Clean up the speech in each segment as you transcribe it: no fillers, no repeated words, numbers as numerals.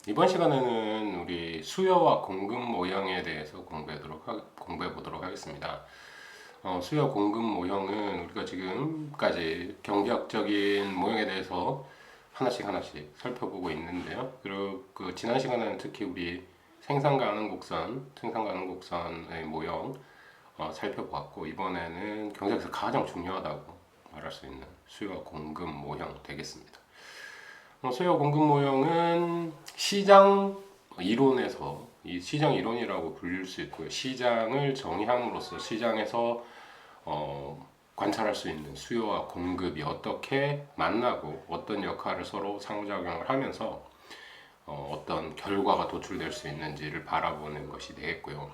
이번 시간에는 우리 수요와 공급 모형에 대해서 공부해 보도록 하겠습니다. 수요 공급 모형은 우리가 지금까지 경제학적인 모형에 대해서 하나씩 살펴보고 있는데요. 그리고 그 지난 시간에는 특히 우리 생산 가능 곡선의 모형 살펴보았고, 이번에는 경제학에서 가장 중요하다고 말할 수 있는 수요와 공급 모형 되겠습니다. 수요 공급 모형은 시장 이론에서 이 시장 이론이라고 불릴 수 있고요. 시장을 정의함으로써 시장에서 관찰할 수 있는 수요와 공급이 어떻게 만나고 어떤 역할을 서로 상호작용을 하면서 어떤 결과가 도출될 수 있는지를 바라보는 것이 되겠고요.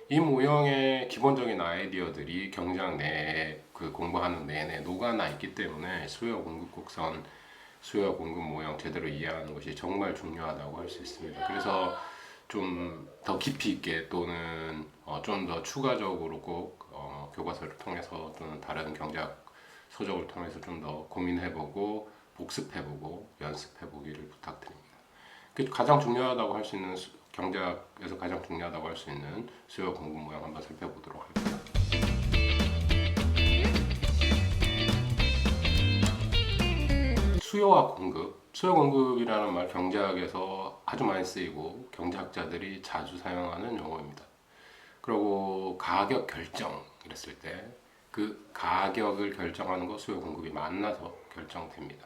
이 모형의 기본적인 아이디어들이 경제학 내에 공부하는 내내 녹아나 있기 때문에 수요 공급 곡선, 수요 공급 모형 제대로 이해하는 것이 정말 중요하다고 할 수 있습니다. 그래서 좀 더 깊이 있게 또는 좀 더 추가적으로 꼭 교과서를 통해서 또는 다른 경제학 서적을 통해서 좀 더 고민해보고 복습해보고 연습해보기를 부탁드립니다. 가장 중요하다고 할 수 있는 경제학에서 가장 중요하다고 할 수 있는 수요 공급 모형 한번 살펴보도록 할게요. 수요와 공급, 수요 공급이라는 말 경제학에서 아주 많이 쓰이고 경제학자들이 자주 사용하는 용어입니다. 그리고 가격 결정 이랬을 때 그 가격을 결정하는 거 수요 공급이 만나서 결정됩니다.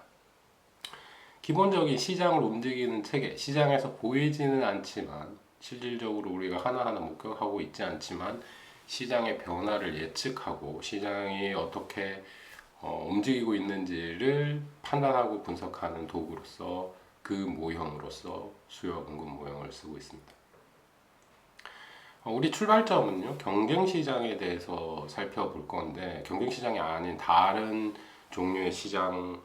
기본적인 시장을 움직이는 체계, 시장에서 보이지는 않지만 실질적으로 우리가 하나하나 목격하고 있지 않지만 시장의 변화를 예측하고 시장이 어떻게 움직이고 있는지를 판단하고 분석하는 도구로서 그 모형으로서 수요 공급 모형을 쓰고 있습니다. 우리 출발점은요, 경쟁시장에 대해서 살펴볼 건데, 경쟁시장이 아닌 다른 종류의 시장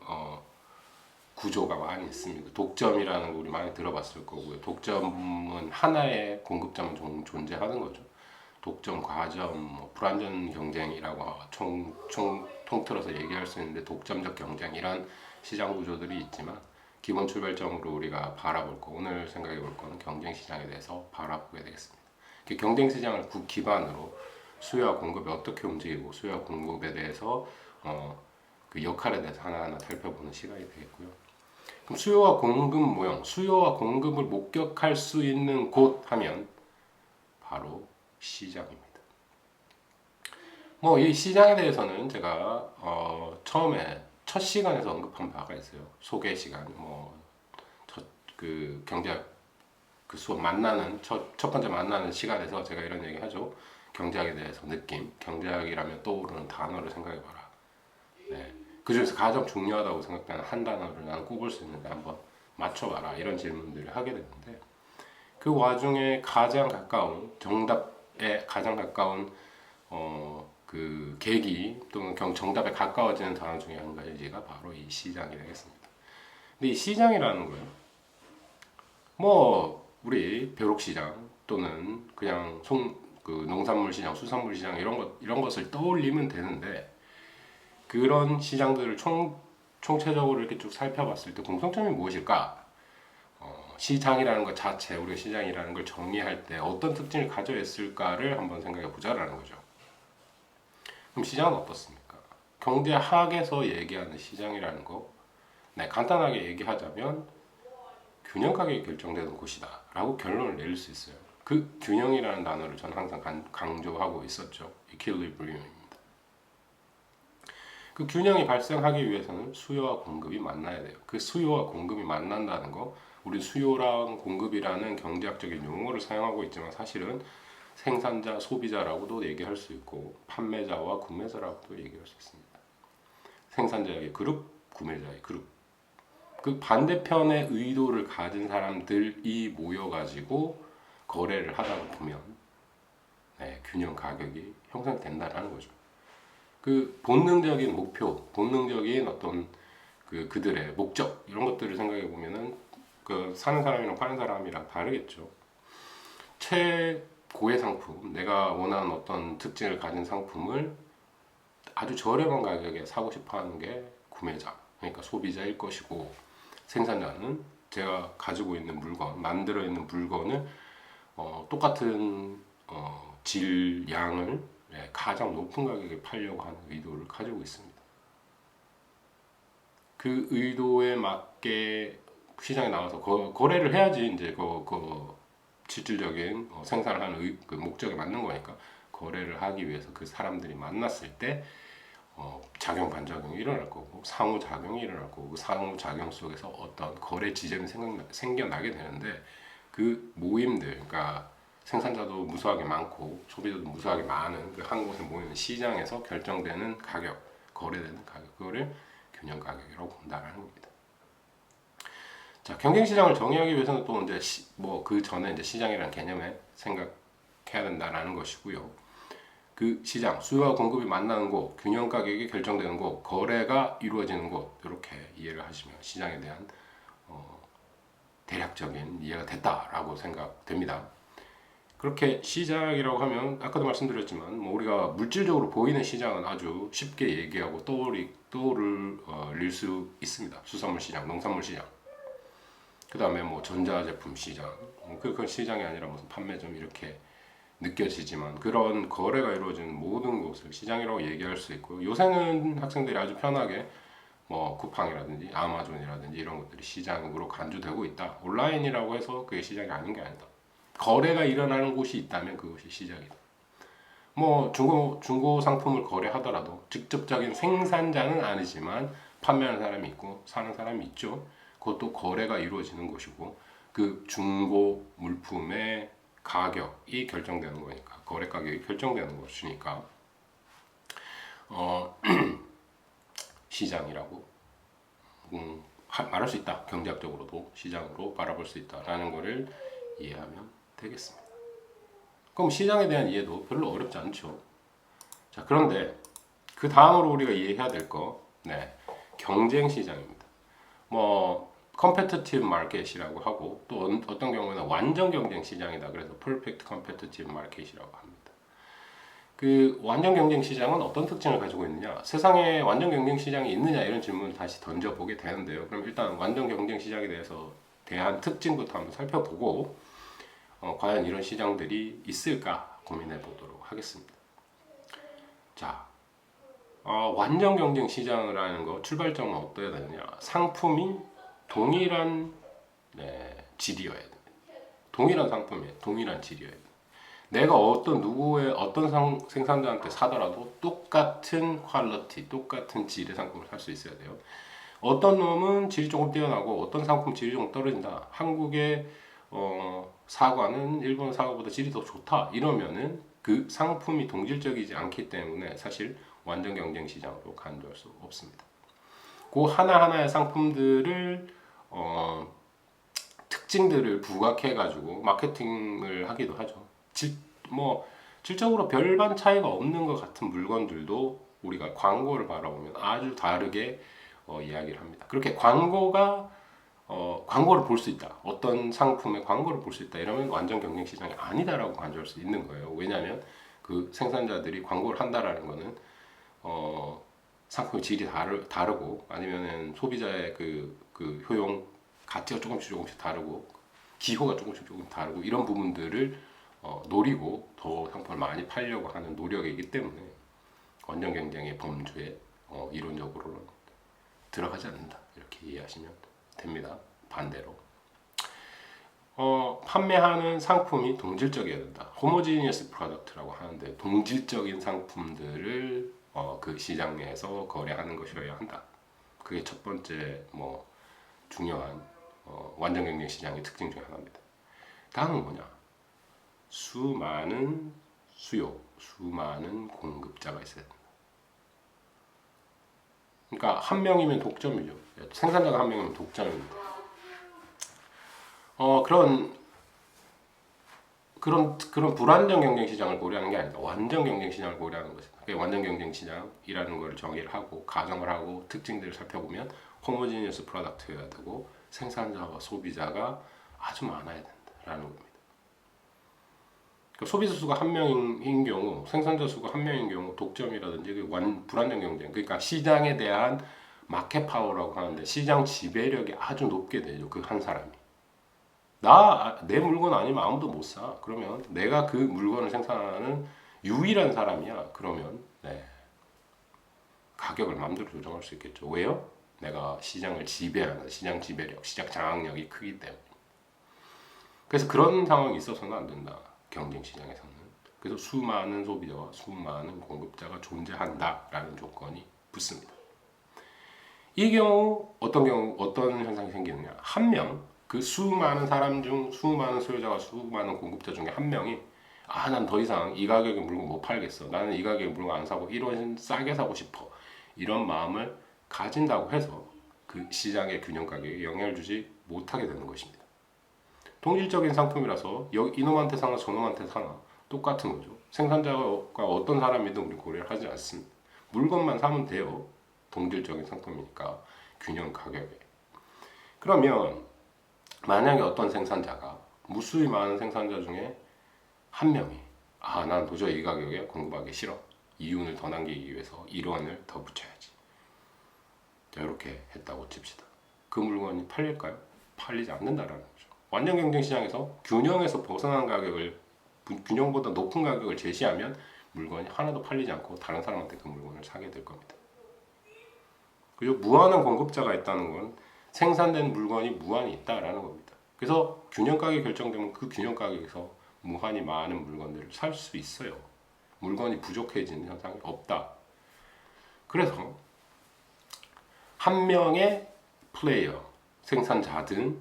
구조가 많이 있습니다. 독점이라는 거 우리 많이 들어봤을 거고요. 독점은 하나의 공급자만 존재하는 거죠. 독점, 과점, 불완전 경쟁이라고 통틀어서 얘기할 수 있는데, 독점적 경쟁 이런 시장 구조들이 있지만 기본 출발점으로 우리가 바라볼 거, 오늘 생각해 볼 거는 경쟁 시장에 대해서 바라보게 되겠습니다. 경쟁 시장을 기반으로 수요와 공급이 어떻게 움직이고 수요와 공급에 대해서 그 역할에 대해서 하나하나 살펴보는 시간이 되겠고요. 그럼 수요와 공급 모형, 수요와 공급을 목격할 수 있는 곳 하면 바로 시장입니다. 이 시장에 대해서는 제가 처음에 첫 시간에서 언급한 바가 있어요. 소개 시간, 경제학 수업 만나는 첫 번째 만나는 시간에서 제가 이런 얘기 하죠. 경제학에 대해서 느낌, 경제학이라면 떠오르는 단어를 생각해봐라. 네. 그 중에서 가장 중요하다고 생각되는 한 단어를 나는 꼽을 수 있는데 한번 맞춰봐라. 이런 질문들을 하게 되는데, 그 와중에 가장 가까운 정답에 가장 가까운 그 계기 또는 정답에 가까워지는 단어 중에 한 가지가 바로 이 시장이 되겠습니다. 근데 이 시장이라는 거예요. 우리 벼룩시장 또는 그냥 농산물 시장, 수산물 시장 이런 것을 떠올리면 되는데, 그런 시장들을 총체적으로 이렇게 쭉 살펴봤을 때 공통점이 무엇일까? 시장이라는 것 자체, 우리가 시장이라는 걸 정의할 때 어떤 특징을 가져 있을까를 한번 생각해 보자라는 거죠. 그럼 시장은 어떻습니까? 경제학에서 얘기하는 시장이라는 거, 네, 간단하게 얘기하자면 균형 가격이 결정되는 곳이다 라고 결론을 내릴 수 있어요. 그 균형이라는 단어를 저는 항상 강조하고 있었죠. equilibrium입니다. 그 균형이 발생하기 위해서는 수요와 공급이 만나야 돼요. 그 수요와 공급이 만난다는 거, 우리 수요랑 공급이라는 경제학적인 용어를 사용하고 있지만 사실은 생산자, 소비자라고도 얘기할 수 있고 판매자와 구매자라고도 얘기할 수 있습니다. 생산자의 그룹, 구매자의 그룹. 그 반대편의 의도를 가진 사람들이 모여가지고 거래를 하다 보면 균형 가격이 형성된다는 거죠. 그 본능적인 목표, 본능적인 어떤 그들의 목적 이런 것들을 생각해 보면은 그 사는 사람이랑 파는 사람이랑 다르겠죠. 최고의 상품, 내가 원하는 어떤 특징을 가진 상품을 아주 저렴한 가격에 사고 싶어하는 게 구매자, 그러니까 소비자일 것이고, 생산자는 제가 가지고 있는 물건, 만들어 있는 물건을 똑같은 질, 양을 가장 높은 가격에 팔려고 하는 의도를 가지고 있습니다. 그 의도에 맞게 시장에 나와서 거래를 해야지 이제 실질적인 생산을 하는 그 목적에 맞는 거니까 거래를 하기 위해서 그 사람들이 만났을 때 작용 반작용이 일어날 거고 상호작용이 일어날 거고 그 상호작용 속에서 어떤 거래 지점이 생겨나게 되는데 그 모임들, 그러니까 생산자도 무수하게 많고 소비자도 무수하게 많은 그 한 곳에 모이는 시장에서 결정되는 가격, 거래되는 가격, 그거를 균형 가격이라고 본다는 겁니다. 자, 경쟁시장을 정의하기 위해서는 또 이제 그 전에 이제 시장이라는 개념에 생각해야 된다는 것이고요. 그 시장, 수요와 공급이 만나는 곳, 균형 가격이 결정되는 곳, 거래가 이루어지는 곳, 이렇게 이해를 하시면 시장에 대한 대략적인 이해가 됐다라고 생각됩니다. 그렇게 시장이라고 하면 아까도 말씀드렸지만 우리가 물질적으로 보이는 시장은 아주 쉽게 얘기하고 떠올릴 수 있습니다. 수산물 시장, 농산물 시장, 그 다음에 전자제품 시장, 그건 시장이 아니라 무슨 판매점 이렇게 느껴지지만 그런 거래가 이루어지는 모든 곳을 시장이라고 얘기할 수 있고, 요새는 학생들이 아주 편하게 쿠팡이라든지 아마존이라든지 이런 것들이 시장으로 간주되고 있다. 온라인이라고 해서 그게 시장이 아닌 게 아니다. 거래가 일어나는 곳이 있다면 그것이 시장이다. 중고 상품을 거래하더라도 직접적인 생산자는 아니지만 판매하는 사람이 있고 사는 사람이 있죠. 그것도 거래가 이루어지는 것이고 그 중고 물품의 가격이 결정되는 거니까, 거래 가격이 결정되는 것이니까 시장이라고 말할 수 있다. 경제학적으로도 시장으로 바라볼 수 있다라는 것을 이해하면 되겠습니다. 그럼 시장에 대한 이해도 별로 어렵지 않죠. 자, 그런데 그 다음으로 우리가 이해해야 될 거, 경쟁 시장입니다. 컴페티티브 마켓이라고 하고 또 어떤 경우에는 완전 경쟁 시장이다. 그래서 퍼펙트 컴페티티브 마켓이라고 합니다. 그 완전 경쟁 시장은 어떤 특징을 가지고 있느냐? 세상에 완전 경쟁 시장이 있느냐? 이런 질문을 다시 던져보게 되는데요. 그럼 일단 완전 경쟁 시장에 대한 특징부터 한번 살펴보고 과연 이런 시장들이 있을까 고민해 보도록 하겠습니다. 자, 완전 경쟁 시장이라는 거 출발점은 어떠해야 되느냐? 상품이 동일한 질이어야 됩니다. 동일한 상품이에요. 동일한 질이어야 돼요. 내가 어떤 생산자한테 사더라도 똑같은 퀄리티, 똑같은 질의 상품을 살 수 있어야 돼요. 어떤 놈은 질이 조금 뛰어나고 어떤 상품 질이 조금 떨어진다. 한국의 사과는 일본 사과보다 질이 더 좋다. 이러면은 그 상품이 동질적이지 않기 때문에 사실 완전 경쟁 시장으로 간주할 수 없습니다. 그 하나하나의 상품들을 특징들을 부각해 가지고 마케팅을 하기도 하죠. 질적으로 별반 차이가 없는 것 같은 물건들도 우리가 광고를 바라보면 아주 다르게 이야기를 합니다. 그렇게 광고를 볼 수 있다. 어떤 상품의 광고를 볼 수 있다. 이러면 완전 경쟁 시장이 아니다라고 간주할 수 있는 거예요. 왜냐하면 그 생산자들이 광고를 한다라는 거는 상품의 질이 다르고 아니면은 소비자의 그 효용 가치가 조금씩 다르고 기호가 조금씩 다르고 이런 부분들을 노리고 더 상품을 많이 팔려고 하는 노력이기 때문에 완전 경쟁의 범주에 이론적으로는 들어가지 않는다. 이렇게 이해하시면 됩니다. 반대로 판매하는 상품이 동질적이어야 된다. 호모지니어스 프로덕트라고 하는데 동질적인 상품들을 그 시장 내에서 거래하는 것이어야 한다. 그게 첫 번째 중요한 완전 경쟁 시장의 특징 중 하나입니다. 다음은 뭐냐? 수많은 공급자가 있어야 된다. 그러니까 한 명이면 독점이죠. 생산자가 한 명이면 독점입니다. 그런 불완전 경쟁 시장을 고려하는 게 아니라 완전 경쟁 시장을 고려하는 것이다. 완전 경쟁 시장이라는 걸 정의를 하고 가정을 하고 특징들을 살펴보면 호모지니어스 프로덕트여야 되고 생산자와 소비자가 아주 많아야 된다라는 겁니다. 그러니까 소비자 수가 한 명인 경우, 생산자 수가 한 명인 경우 독점이라든지 불안정 경쟁, 그러니까 시장에 대한 마켓 파워라고 하는데 시장 지배력이 아주 높게 되죠. 그 한 사람이. 내 물건 아니면 아무도 못 사. 그러면 내가 그 물건을 생산하는 유일한 사람이야. 그러면 네, 가격을 마음대로 조정할 수 있겠죠. 왜요? 내가 시장을 지배하는 시장 지배력, 시장 장악력이 크기 때문에. 그래서 그런 상황이 있어서는 안 된다. 경쟁 시장에서는. 그래서 수많은 소비자와 수많은 공급자가 존재한다라는 조건이 붙습니다. 이 경우 어떤 현상이 생기느냐? 한 명, 그 수많은 사람 중 수많은 소유자와 수많은 공급자 중에 한 명이 난 더 이상 이 가격에 물건 못 팔겠어. 나는 이 가격에 물건 안 사고 이런 싸게 사고 싶어. 이런 마음을 가진다고 해서 그 시장의 균형 가격에 영향을 주지 못하게 되는 것입니다. 동질적인 상품이라서 이놈한테 사나 저놈한테 사나 똑같은 거죠. 생산자가 어떤 사람이든 우리 고려를 하지 않습니다. 물건만 사면 돼요. 동질적인 상품이니까 균형 가격에. 그러면 만약에 어떤 생산자가 무수히 많은 생산자 중에 한 명이 난 도저히 이 가격에 공급하기 싫어. 이윤을 더 남기기 위해서 1원을 더 붙여야지. 자, 이렇게 했다고 칩시다. 그 물건이 팔릴까요? 팔리지 않는다라는 거죠. 완전 경쟁 시장에서 균형에서 벗어난 가격을 균형보다 높은 가격을 제시하면 물건이 하나도 팔리지 않고 다른 사람한테 그 물건을 사게 될 겁니다. 그리고 무한한 공급자가 있다는 건 생산된 물건이 무한히 있다라는 겁니다. 그래서 균형 가격이 결정되면 그 균형 가격에서 무한히 많은 물건들을 살 수 있어요. 물건이 부족해지는 현상이 없다. 그래서 한 명의 플레이어, 생산자든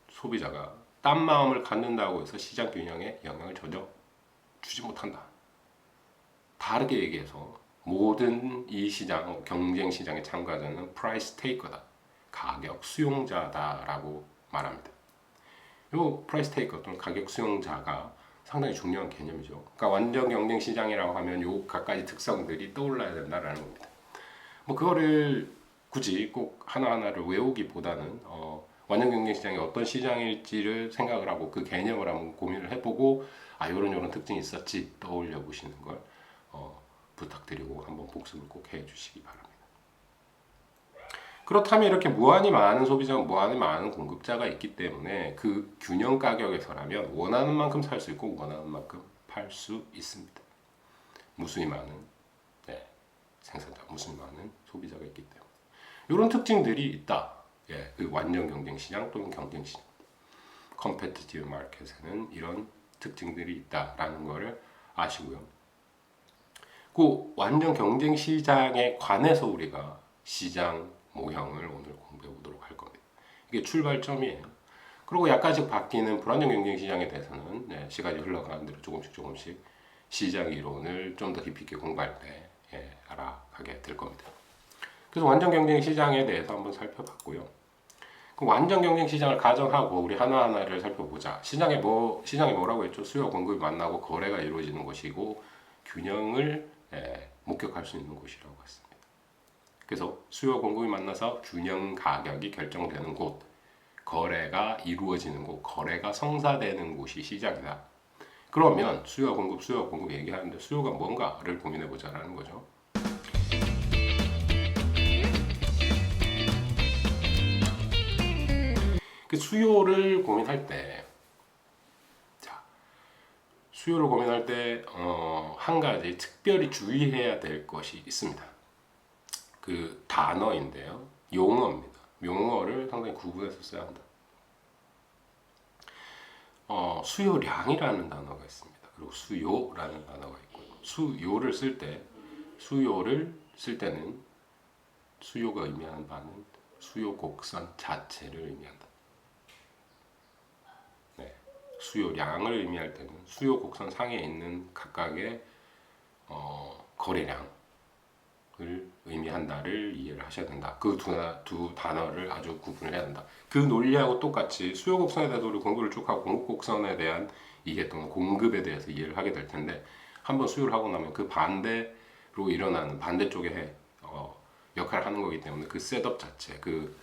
소비자가 딴 마음을 갖는다고 해서 시장 균형에 영향을 전혀 주지 못한다. 다르게 얘기해서 모든 이 시장, 경쟁 시장의 참가자는 프라이스 테이커다. 가격 수용자다라고 말합니다. 이 프라이스 테이커 또는 가격 수용자가 상당히 중요한 개념이죠. 그러니까 완전 경쟁 시장이라고 하면 요 각가지 특성들이 떠올라야 된다라는 겁니다. 뭐 그거를 굳이 꼭 하나하나를 외우기보다는 완전 경쟁 시장이 어떤 시장일지를 생각을 하고 그 개념을 한번 고민을 해보고 요런 특징이 있었지 떠올려 보시는 걸 부탁드리고 한번 복습을 꼭 해주시기 바랍니다. 그렇다면 이렇게 무한히 많은 소비자, 무한히 많은 공급자가 있기 때문에 그 균형 가격에서라면 원하는 만큼 살 수 있고 원하는 만큼 팔 수 있습니다. 무수히 많은 생산자, 무수히 많은 소비자가 있기 때문에 이런 특징들이 있다. 그 완전 경쟁 시장 또는 경쟁 시장, 컴페티티브 마켓에는 이런 특징들이 있다라는 것을 아시고요. 그 완전 경쟁 시장에 관해서 우리가 시장 모형을 오늘 공부해 보도록 할 겁니다. 이게 출발점이에요. 그리고 약간씩 바뀌는 불안정 경쟁 시장에 대해서는 시간이 흘러가는 대로 조금씩 시장 이론을 좀 더 깊이 있게 공부할 때 알아가게 될 겁니다. 그래서 완전 경쟁 시장에 대해서 한번 살펴봤고요. 그 완전 경쟁 시장을 가정하고 우리 하나하나를 살펴보자. 시장이 뭐라고 했죠? 수요 공급이 만나고 거래가 이루어지는 것이고 균형을 목격할 수 있는 곳이라고 했습니다. 그래서 수요 공급이 만나서 균형 가격이 결정되는 곳, 거래가 이루어지는 곳, 거래가 성사되는 곳이 시장이다. 그러면 수요 공급 얘기하는데 수요가 뭔가를 고민해 보자라는 거죠. 그 수요를 고민할 때, 한 가지 특별히 주의해야 될 것이 있습니다. 그 단어인데요. 용어입니다. 용어를 상당히 구분해서 써야 한다. 수요량이라는 단어가 있습니다. 그리고 수요라는 단어가 있고요. 수요를 쓸 때는 수요가 의미하는 바는 수요 곡선 자체를 의미한다. 수요량을 의미할 때는 수요 곡선 상에 있는 각각의 거래량을 의미한다를 이해를 하셔야 된다. 그 두 단어를 아주 구분을 해야 된다. 그 논리하고 똑같이 수요 곡선에 대해서 우리 공부를 쭉 하고 공급 곡선에 대한 이해 또는 공급에 대해서 이해를 하게 될 텐데 한번 수요를 하고 나면 그 반대로 일어나는 반대쪽에 역할을 하는 거기 때문에 그 셋업 자체, 그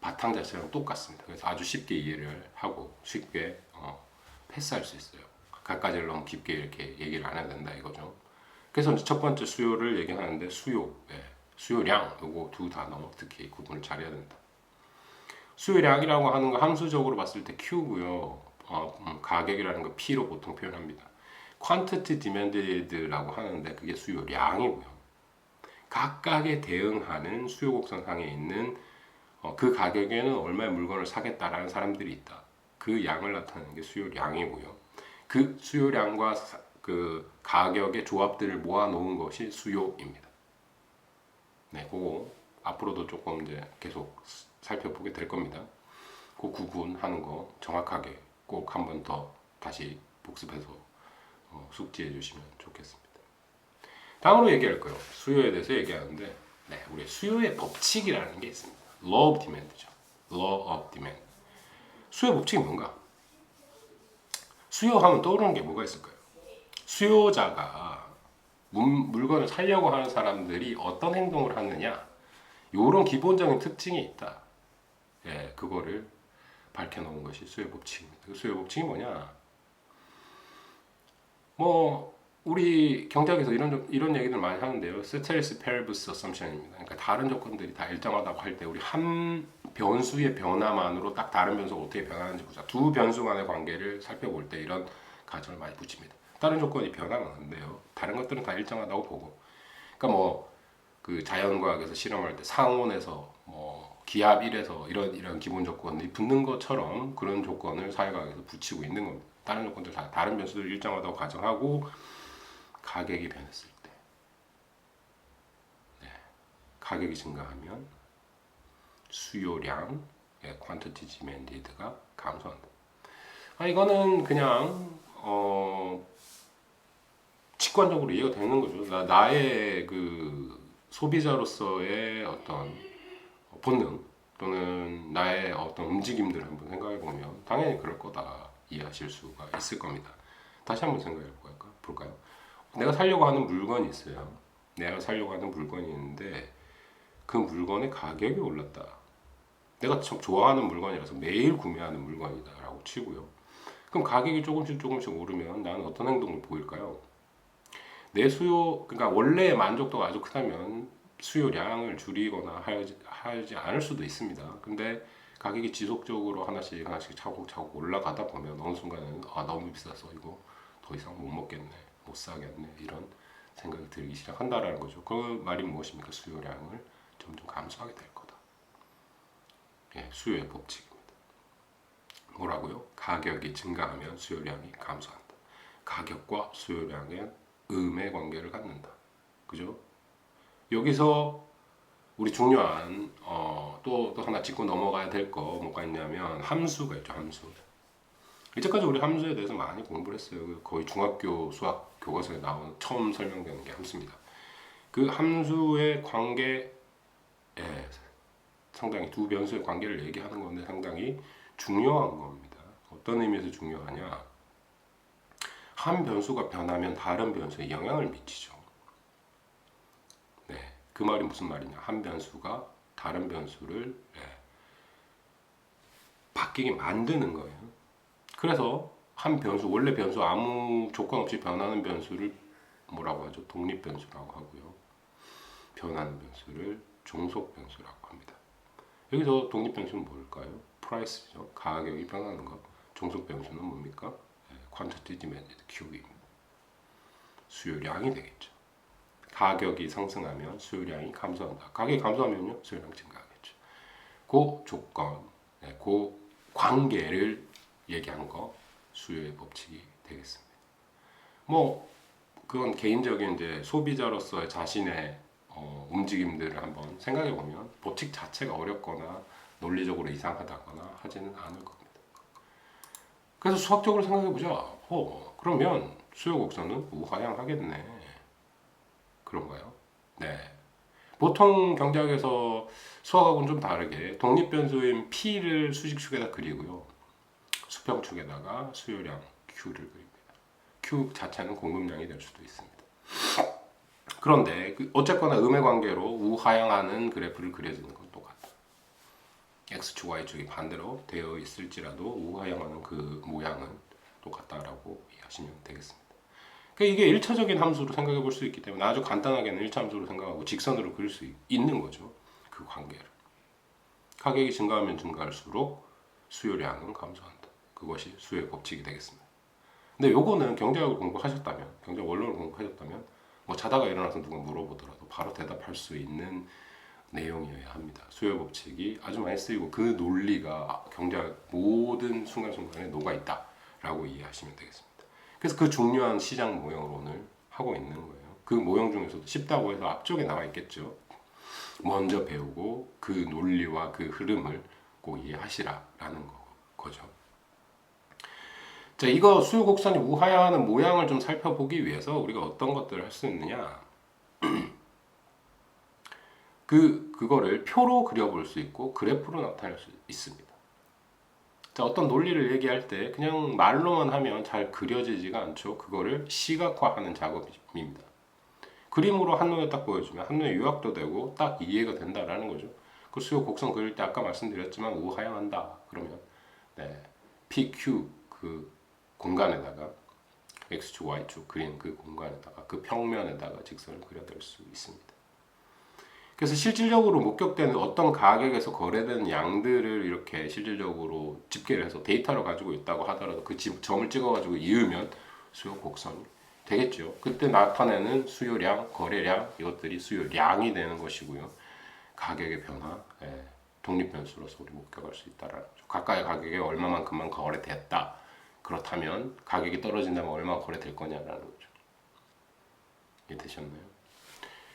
바탕 자체랑 똑같습니다. 그래서 아주 쉽게 이해를 하고 쉽게 패스할 수 있어요. 각가지를 너무 깊게 이렇게 얘기를 안 해야 된다 이거죠. 그래서 첫 번째 수요를 얘기하는데 수요, 수요량, 요거 두 단어 특히 구분을 잘해야 된다. 수요량이라고 하는 거 함수적으로 봤을 때 Q고요. 가격이라는 거 P로 보통 표현합니다. Quantity Demanded라고 하는데 그게 수요량이고요. 각각에 대응하는 수요 곡선상에 있는 그 가격에는 얼마의 물건을 사겠다라는 사람들이 있다. 그 양을 나타내는 게 수요량이고요. 그 수요량과 그 가격의 조합들을 모아놓은 것이 수요입니다. 네, 그거 앞으로도 조금 이제 계속 살펴보게 될 겁니다. 그 구분하는 거 정확하게 꼭 한 번 더 다시 복습해서 숙지해 주시면 좋겠습니다. 다음으로 얘기할 거예요. 수요에 대해서 얘기하는데, 네, 우리 수요의 법칙이라는 게 있습니다. Law of Demand죠. Law of Demand. 수요 법칙이 뭔가? 수요하면 떠오르는 게 뭐가 있을까요? 수요자가 물건을 사려고 하는 사람들이 어떤 행동을 하느냐, 이런 기본적인 특징이 있다. 예, 그거를 밝혀놓은 것이 수요 법칙입니다. 그 수요 법칙이 뭐냐? 우리 경제학에서 이런 얘기들 많이 하는데요. Ceteris paribus assumption입니다. 그러니까 다른 조건들이 다 일정하다고 할 때 우리 한 변수의 변화만으로 딱 다른 변수가 어떻게 변하는지 보자. 두 변수 간의 관계를 살펴볼 때 이런 가정을 많이 붙입니다. 다른 조건이 변하는데요. 다른 것들은 다 일정하다고 보고. 그러니까 그 자연과학에서 실험할 때 상온에서 기압 1에서 이런 기본 조건이 붙는 것처럼 그런 조건을 사회과학에서 붙이고 있는 겁니다. 다른 조건들 다 다른 변수들 일정하다고 가정하고 가격이 변했을 때, 네, 가격이 증가하면 수요량, quantity demanded가 감소한다. 이거는 그냥 직관적으로 이해가 되는 거죠. 나의 그 소비자로서의 어떤 본능 또는 나의 어떤 움직임들을 한번 생각해 보면 당연히 그럴 거다 이해하실 수가 있을 겁니다. 다시 한번 생각해 볼까요? 내가 살려고 하는 물건이 있어요. 내가 살려고 하는 물건이 있는데 그 물건의 가격이 올랐다. 내가 참 좋아하는 물건이라서 매일 구매하는 물건이다라고 치고요. 그럼 가격이 조금씩 오르면 나는 어떤 행동을 보일까요? 내 수요, 그러니까 원래의 만족도가 아주 크다면 수요량을 줄이거나 하지 않을 수도 있습니다. 근데 가격이 지속적으로 하나씩 차곡차곡 올라가다 보면 어느 순간에는 너무 비싸서 이거 더 이상 못 먹겠네, 못 사겠네 이런 생각이 들기 시작한다라는 거죠. 그 말이 무엇입니까? 수요량을 점점 감소하게 될 거다. 예, 수요의 법칙입니다. 뭐라고요? 가격이 증가하면 수요량이 감소한다. 가격과 수요량의 음의 관계를 갖는다. 그죠? 여기서 우리 중요한 또 하나 짚고 넘어가야 될 거 뭐가 있냐면 함수가 있죠. 함수. 이제까지 우리 함수에 대해서 많이 공부를 했어요. 거의 중학교 수학 교과서에 나온 처음 설명되는 게 함수입니다. 그 함수의 관계에 상당히 두 변수의 관계를 얘기하는 건데 상당히 중요한 겁니다. 어떤 의미에서 중요하냐? 한 변수가 변하면 다른 변수에 영향을 미치죠. 네, 그 말이 무슨 말이냐? 한 변수가 다른 변수를 바뀌게 만드는 거예요. 그래서 한 변수, 원래 변수 아무 조건 없이 변하는 변수를 뭐라고 하죠? 독립 변수라고 하고요. 변하는 변수를 종속 변수라고 합니다. 여기서 독립 변수는 뭘까요? 프라이스죠. 가격이 변하는 것. 종속 변수는 뭡니까? quantity demanded, Q입니다. 수요량이 되겠죠. 가격이 상승하면 수요량이 감소한다. 가격이 감소하면요, 수요량 증가하겠죠. 그 조건, 그 관계를 얘기한 거 수요의 법칙이 되겠습니다. 그건 개인적인 이제 소비자로서의 자신의 움직임들을 한번 생각해 보면 법칙 자체가 어렵거나 논리적으로 이상하다거나 하지는 않을 겁니다. 그래서 수학적으로 생각해 보자. 그러면 수요 곡선은 우하향하겠네. 그런가요? 네. 보통 경제학에서 수학하고는 좀 다르게 독립변수인 P를 수직축에다 그리고요. 수평축에다가 수요량 Q를 그립니다. Q 자체는 공급량이 될 수도 있습니다. 그런데 어쨌거나 음의 관계로 우하향하는 그래프를 그려주는 건 똑같다. X축, Y축이 반대로 되어 있을지라도 우하향하는 그 모양은 똑같다라고 이해하시면 되겠습니다. 그러니까 이게 1차적인 함수로 생각해 볼 수 있기 때문에 아주 간단하게는 1차 함수로 생각하고 직선으로 그릴 수 있는 거죠. 그 관계를. 가격이 증가하면 증가할수록 수요량은 감소한다. 그것이 수요의 법칙이 되겠습니다. 근데 요거는 경제학을 공부하셨다면, 경제 원론을 공부하셨다면 뭐 자다가 일어나서 누가 물어보더라도 바로 대답할 수 있는 내용이어야 합니다. 수요 법칙이 아주 많이 쓰이고 그 논리가 경제학 모든 순간순간에 녹아 있다라고 이해하시면 되겠습니다. 그래서 그 중요한 시장 모형을 오늘 하고 있는 거예요. 그 모형 중에서도 쉽다고 해서 앞쪽에 나와 있겠죠. 먼저 배우고 그 논리와 그 흐름을 꼭 이해하시라라는 거죠. 자, 이거 수요 곡선이 우하향하는 모양을 좀 살펴보기 위해서 우리가 어떤 것들을 할 수 있느냐? 그거를 표로 그려볼 수 있고 그래프로 나타낼 수 있습니다. 자, 어떤 논리를 얘기할 때 그냥 말로만 하면 잘 그려지지가 않죠. 그거를 시각화하는 작업입니다. 그림으로 한눈에 딱 보여주면 한눈에 요약도 되고 딱 이해가 된다라는 거죠. 그 수요 곡선 그릴 때 아까 말씀드렸지만 우하향한다. 그러면 네, PQ 그 공간에다가 X축, Y축 그린 그 공간에다가 그 평면에다가 직선을 그려낼 수 있습니다. 그래서 실질적으로 목격되는 어떤 가격에서 거래되는 양들을 이렇게 실질적으로 집계를 해서 데이터를 가지고 있다고 하더라도 그 점을 찍어가지고 이으면 수요 곡선이 되겠죠. 그때 나타내는 수요량, 거래량 이것들이 수요량이 되는 것이고요. 가격의 변화, 독립 변수로서 우리 목격할 수 있다라는 거죠. 각각의 가격에 얼마만큼만 거래됐다. 그렇다면 가격이 떨어진다면 얼마나 거래될 거냐라는 거죠. 이해되셨나요?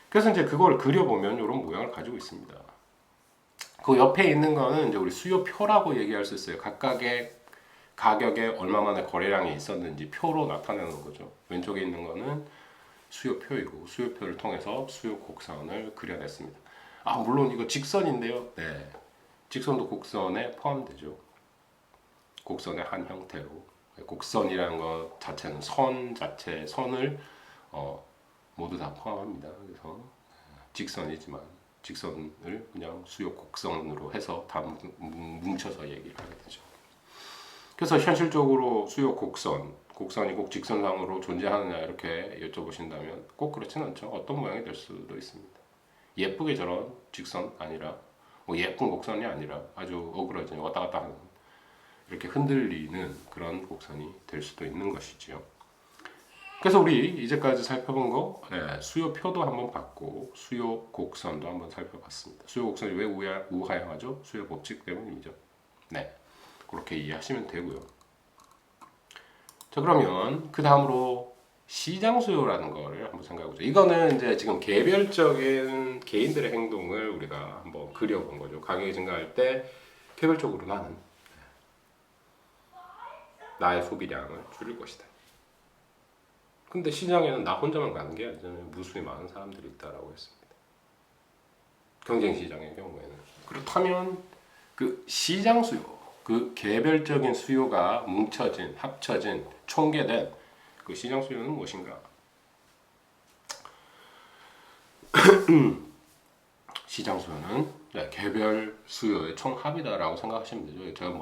그래서 이제 그걸 그려보면 이런 모양을 가지고 있습니다. 그 옆에 있는 거는 이제 우리 수요표라고 얘기할 수 있어요. 각각의 가격에 얼마만의 거래량이 있었는지 표로 나타내는 거죠. 왼쪽에 있는 거는 수요표이고 수요표를 통해서 수요 곡선을 그려냈습니다. 아, 물론 이거 직선인데요. 네, 직선도 곡선에 포함되죠. 곡선의 한 형태로. 곡선이라는 것 자체는 선 자체, 선을 모두 다 포함합니다. 그래서 직선이지만 직선을 그냥 수요 곡선으로 해서 다 뭉쳐서 얘기를 하게 되죠. 그래서 현실적으로 수요 곡선이 꼭 직선상으로 존재하느냐 이렇게 여쭤보신다면 꼭 그렇지는 않죠. 어떤 모양이 될 수도 있습니다. 예쁘게 저런 직선 아니라 뭐 예쁜 곡선이 아니라 아주 어그러진 왔다 갔다 하는 이렇게 흔들리는 그런 곡선이 될 수도 있는 것이지요. 그래서 우리 이제까지 살펴본 거 수요표도 한번 봤고 수요 곡선도 한번 살펴봤습니다. 수요 곡선이 왜 우하향하죠? 수요 법칙 때문이죠. 네, 그렇게 이해하시면 되고요. 자, 그러면 그 다음으로 시장 수요라는 거를 한번 생각해보죠. 이거는 이제 지금 개별적인 개인들의 행동을 우리가 한번 그려본 거죠. 가격이 증가할 때 개별적으로 나의 소비량을 줄일 것이다. 근데 시장에는 나 혼자만 가는 게 아니잖아요. 무수히 많은 사람들이 있다라고 했습니다. 경쟁 시장의 경우에는. 그렇다면 그 시장 수요, 그 개별적인 수요가 뭉쳐진, 합쳐진, 총계된 그 시장 수요는 무엇인가? 시장 수요는 개별 수요의 총합이다라고 생각하시면 되죠. 제가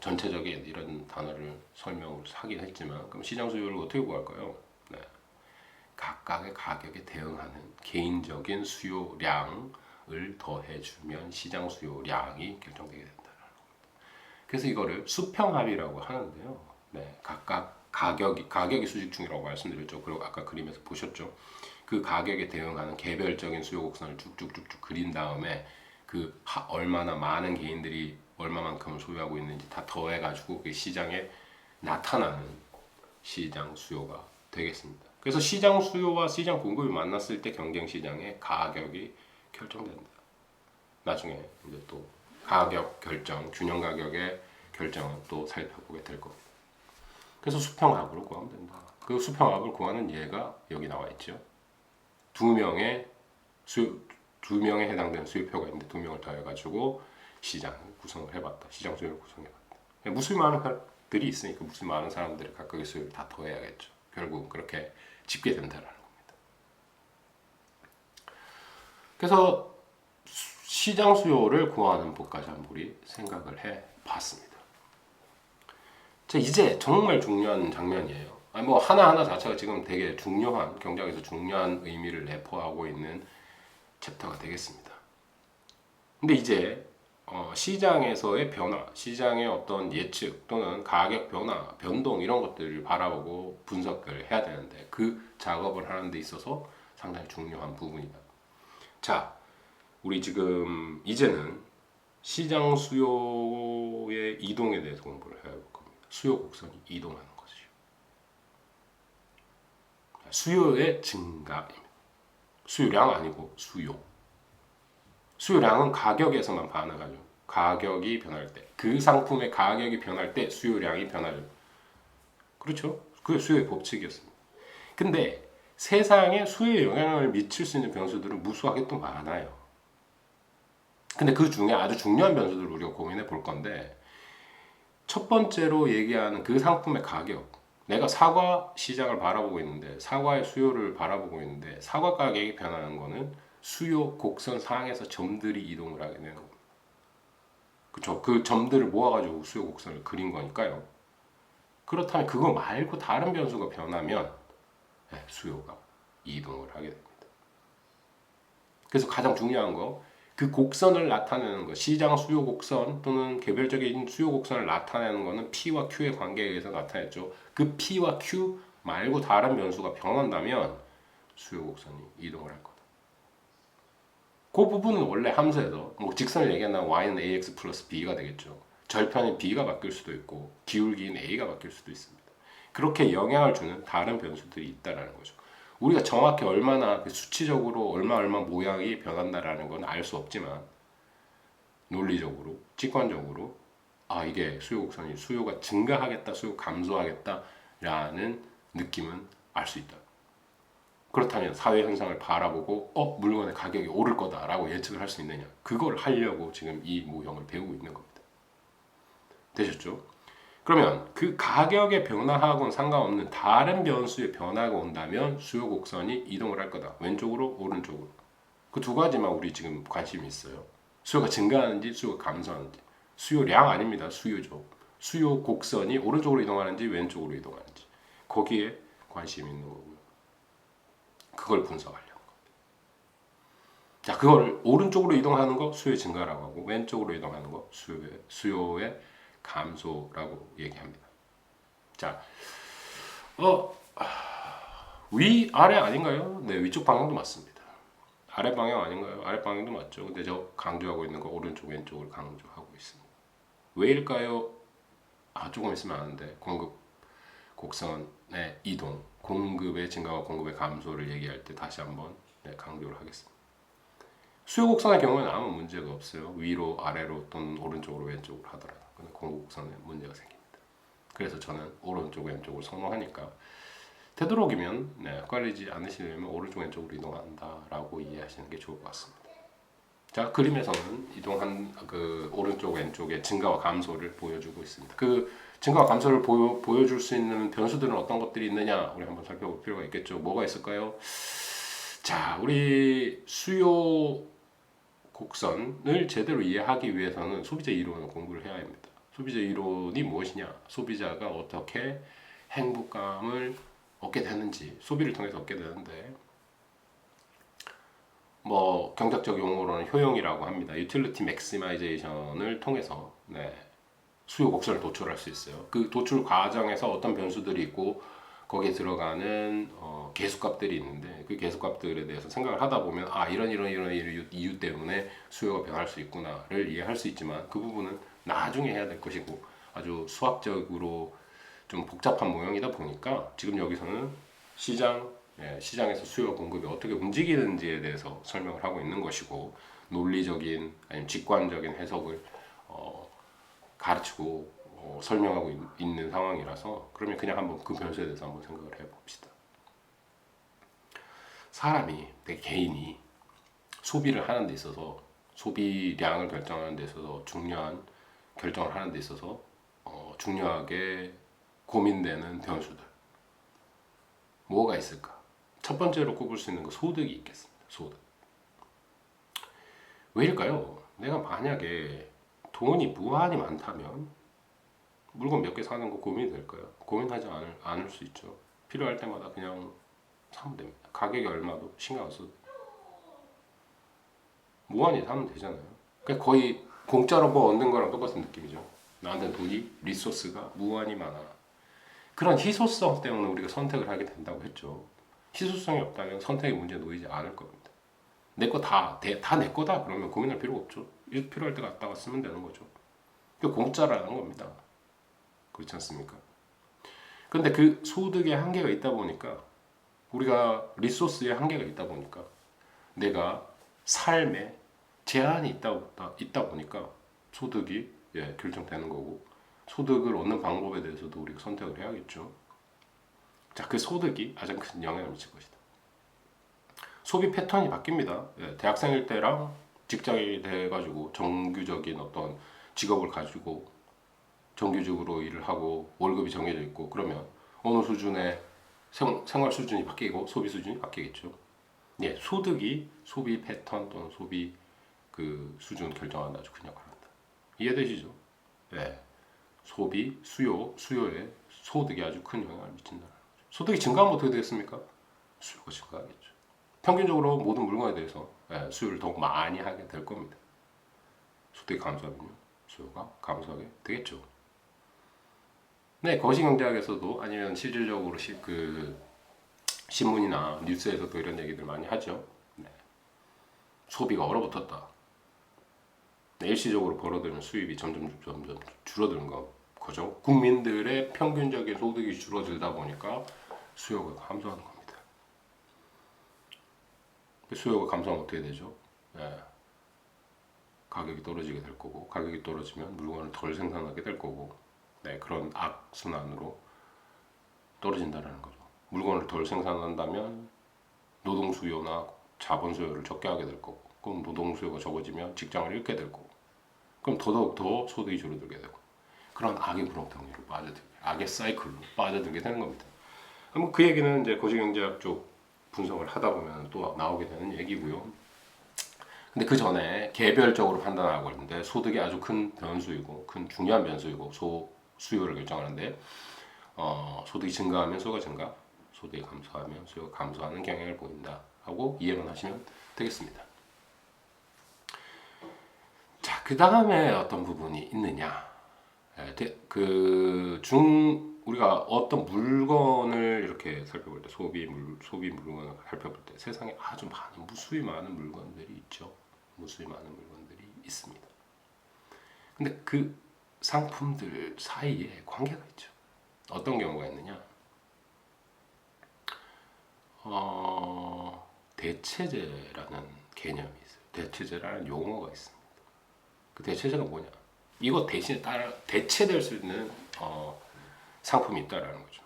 전체적인 이런 단어를 설명을 하긴 했지만 그럼 시장 수요를 어떻게 구할까요? 네. 각각의 가격에 대응하는 개인적인 수요량을 더해주면 시장 수요량이 결정되게 된다는 겁니다. 그래서 이거를 수평합이라고 하는데요. 네. 각각 가격이 수직중이라고 말씀드렸죠. 그리고 아까 그림에서 보셨죠. 그 가격에 대응하는 개별적인 수요 곡선을 쭉쭉쭉쭉 그린 다음에 얼마나 많은 개인들이 얼마만큼 소유하고 있는지 다 더해가지고 시장에 나타나는 시장 수요가 되겠습니다. 그래서 시장 수요와 시장 공급이 만났을 때 경쟁 시장의 가격이 결정된다. 나중에 이제 또 가격 결정, 균형 가격의 결정은 또 살펴보게 될 겁니다. 그래서 수평합으로 구하면 된다. 그 수평합을 구하는 예가 여기 나와 있죠. 두 명에 해당되는 수요표가 있는데 두 명을 더해가지고 시장을 구성을 해봤다. 시장 수요를 구성해봤다. 무수히 많은 사람들이 있으니까 무수히 많은 사람들의 각각의 수요를 다 더해야겠죠. 결국 그렇게 집계된다라는 겁니다. 그래서 시장 수요를 구하는 법까지 한번 우리 생각을 해봤습니다. 자, 이제 정말 중요한 장면이에요. 아니 뭐 하나하나 자체가 지금 되게 중요한 경제학에서 중요한 의미를 내포하고 있는 챕터가 되겠습니다. 근데 이제 시장에서의 변화, 시장의 어떤 예측 또는 가격 변화, 변동 이런 것들을 바라보고 분석을 해야 되는데 그 작업을 하는 데 있어서 상당히 중요한 부분이다. 자, 우리 지금 이제는 시장 수요의 이동에 대해서 공부를 해볼 겁니다. 수요 곡선이 이동하는 것이죠. 수요의 증가입니다. 수요량 아니고 수요. 수요량은 가격에서만 반응하죠. 가격이 변할 때, 그 상품의 가격이 변할 때 수요량이 변하죠. 그렇죠? 그게 수요의 법칙이었습니다. 근데 세상에 수요에 영향을 미칠 수 있는 변수들은 무수하게 또 많아요. 근데 그 중에 아주 중요한 변수들을 우리가 고민해 볼 건데, 첫 번째로 얘기하는 그 상품의 가격. 내가 사과 시장을 바라보고 있는데, 사과의 수요를 바라보고 있는데, 사과 가격이 변하는 거는 수요 곡선 상에서 점들이 이동을 하게 되는 겁니다. 그렇죠? 그 점들을 모아가지고 수요 곡선을 그린 거니까요. 그렇다면 그거 말고 다른 변수가 변하면 수요가 이동을 하게 됩니다. 그래서 가장 중요한 거, 그 곡선을 나타내는 거, 시장 수요 곡선 또는 개별적인 수요 곡선을 나타내는 거는 P와 Q의 관계에 의해서 나타냈죠. 그 P와 Q 말고 다른 변수가 변한다면 수요 곡선이 이동을 할 거다. 그 부분은 원래 함수에서 뭐 직선을 얘기한다면 y는 ax 플러스 b가 되겠죠. 절편인 b가 바뀔 수도 있고 기울기인 a가 바뀔 수도 있습니다. 그렇게 영향을 주는 다른 변수들이 있다라는 거죠. 우리가 정확히 얼마나 수치적으로 얼마 모양이 변한다라는 건 알 수 없지만 논리적으로, 직관적으로 이게 수요 곡선이 수요가 증가하겠다, 수요 감소하겠다라는 느낌은 알 수 있다. 그렇다면 사회 현상을 바라보고 물건의 가격이 오를 거다라고 예측을 할 수 있느냐? 그걸 하려고 지금 이 모형을 배우고 있는 겁니다. 되셨죠? 그러면 그 가격의 변화하고는 상관없는 다른 변수의 변화가 온다면 수요 곡선이 이동을 할 거다. 왼쪽으로, 오른쪽으로. 그 두 가지만 우리 지금 관심이 있어요. 수요가 증가하는지, 수요가 감소하는지. 수요량 아닙니다. 수요죠. 수요 곡선이 오른쪽으로 이동하는지, 왼쪽으로 이동하는지. 거기에 관심이 있는 거고요. 그걸 분석하려고 합니다. 자, 그걸 오른쪽으로 이동하는 거 수요의 증가라고 하고 왼쪽으로 이동하는 거 수요의 감소라고 얘기합니다. 자, 위 아래 아닌가요? 네, 위쪽 방향도 맞습니다. 아래 방향 아닌가요? 아래 방향도 맞죠. 근데 저 강조하고 있는 거 오른쪽 왼쪽을 강조하고 있습니다. 왜일까요? 조금 있으면 아는데 공급 곡선의 이동, 공급의 증가와 공급의 감소를 얘기할 때 다시 한번 강조를 하겠습니다. 수요 곡선의 경우에는 아무 문제가 없어요. 위로, 아래로 또는 오른쪽으로, 왼쪽으로 하더라도. 근데 공급 곡선에 문제가 생깁니다. 그래서 저는 오른쪽, 왼쪽을 선호하니까 되도록이면 헷갈리지 않으시려면 오른쪽, 왼쪽으로 이동한다라고 이해하시는 게 좋을 것 같습니다. 자, 그림에서는 이동한 그 오른쪽, 왼쪽의 증가와 감소를 보여주고 있습니다. 그 증가와 감소를 보여줄 수 있는 변수들은 어떤 것들이 있느냐 우리 한번 살펴볼 필요가 있겠죠. 뭐가 있을까요? 자, 우리 수요 곡선을 제대로 이해하기 위해서는 소비자 이론을 공부를 해야 합니다. 소비자 이론이 무엇이냐? 소비자가 어떻게 행복감을 얻게 되는지, 소비를 통해서 얻게 되는데 뭐 경제적 용어로는 효용이라고 합니다. 유틸리티 맥시마이제이션을 통해서 수요 곡선을 도출할 수 있어요. 그 도출 과정에서 어떤 변수들이 있고 거기에 들어가는 계수값들이 있는데 그 계수값들에 대해서 생각을 하다 보면 이런 이유 때문에 수요가 변할 수 있구나를 이해할 수 있지만 그 부분은 나중에 해야 될 것이고 아주 수학적으로 좀 복잡한 모형이다 보니까 지금 여기서는 시장에서 수요와 공급이 어떻게 움직이는지에 대해서 설명을 하고 있는 것이고 논리적인 아니면 직관적인 해석을 가르치고 설명하고 있는 상황이라서 그러면 그냥 한번 그 변수에 대해서 한번 생각을 해봅시다. 사람이 내 개인이 소비를 하는 데 있어서 소비량을 결정하는 데 있어서 중요한 결정을 하는 데 있어서 중요하게 고민되는 변수들 뭐가 있을까? 첫 번째로 꼽을 수 있는 거 소득이 있겠습니다. 소득. 왜일까요? 내가 만약에 돈이 무한히 많다면 물건 몇 개 사는 거 고민이 될 거예요. 고민하지 않을 수 있죠. 필요할 때마다 그냥 사면 됩니다. 가격이 얼마도 신경 안 써도 무한히 사면 되잖아요. 그러니까 거의 공짜로 뭐 얻는 거랑 똑같은 느낌이죠. 나한테 돈이 리소스가 무한히 많아. 그런 희소성 때문에 우리가 선택을 하게 된다고 했죠. 희소성이 없다면 선택의 문제에 놓이지 않을 겁니다. 내 거 다 내 거다 그러면 고민할 필요가 없죠. 필요할 때 갖다가 쓰면 되는 거죠. 그게 공짜라는 겁니다. 그렇지 않습니까? 근데 그 소득의 한계가 있다 보니까 우리가 리소스의 한계가 있다 보니까 내가 삶에 제한이 있다 보니까 소득이 결정되는 거고 소득을 얻는 방법에 대해서도 우리가 선택을 해야겠죠. 자, 그 소득이 가장 큰 영향을 미칠 것이다. 소비 패턴이 바뀝니다. 대학생일 때랑 직장이 돼가지고 정규적인 어떤 직업을 가지고 정규직으로 일을 하고 월급이 정해져 있고 그러면 어느 수준의 생활 수준이 바뀌고 소비 수준이 바뀌겠죠. 소득이 소비 패턴 또는 소비 그 수준 결정하는 아주 큰 역할을 한다. 이해되시죠? 소비, 수요에 소득이 아주 큰 영향을 미친다. 소득이 증가하면 어떻게 되겠습니까? 수요가 증가하겠죠. 평균적으로 모든 물건에 대해서 수요를 더욱 많이 하게 될 겁니다. 소득이 감소하면요, 수요가 감소하게 되겠죠. 거시경제학에서도 아니면 실질적으로 그 신문이나 뉴스에서도 이런 얘기들 많이 하죠. 소비가 얼어붙었다. 일시적으로 벌어들이는 수입이 점점 줄어드는 거죠. 국민들의 평균적인 소득이 줄어들다 보니까 수요가 감소하는 겁니다. 수요가 감소하면 어떻게 되죠? 가격이 떨어지게 될 거고 가격이 떨어지면 물건을 덜 생산하게 될 거고 그런 악순환으로 떨어진다는 거죠. 물건을 덜 생산한다면 노동 수요나 자본 수요를 적게 하게 될 거고 그럼 노동 수요가 적어지면 직장을 잃게 될 거고 그럼 더더욱 더 소득이 줄어들게 되고 그런 악의 구렁텅이로 악의 사이클로 빠져들게 되는 겁니다. 그 얘기는 이제 거시경제학 쪽 분석을 하다 보면 또 나오게 되는 얘기고요. 근데 그 전에 개별적으로 판단하고 있는데 소득이 아주 큰 변수이고 큰 중요한 변수이고 수요를 결정하는데 소득이 증가하면 수요가 증가, 소득이 감소하면 수요가 감소하는 경향을 보인다 하고 이해만 하시면 되겠습니다. 자, 그 다음에 어떤 부분이 있느냐? 우리가 어떤 물건을 이렇게 살펴볼 때 소비 물건을 살펴볼 때 세상에 아주 무수히 많은 물건들이 있죠. 무수히 많은 물건들이 있습니다. 근데 그 상품들 사이에 관계가 있죠. 어떤 경우가 있느냐? 대체제라는 개념이 있어요. 대체제라는 용어가 있습니다. 그 대체제가 뭐냐? 이거 대신에 대체될 수 있는 상품이 있다라는 거죠.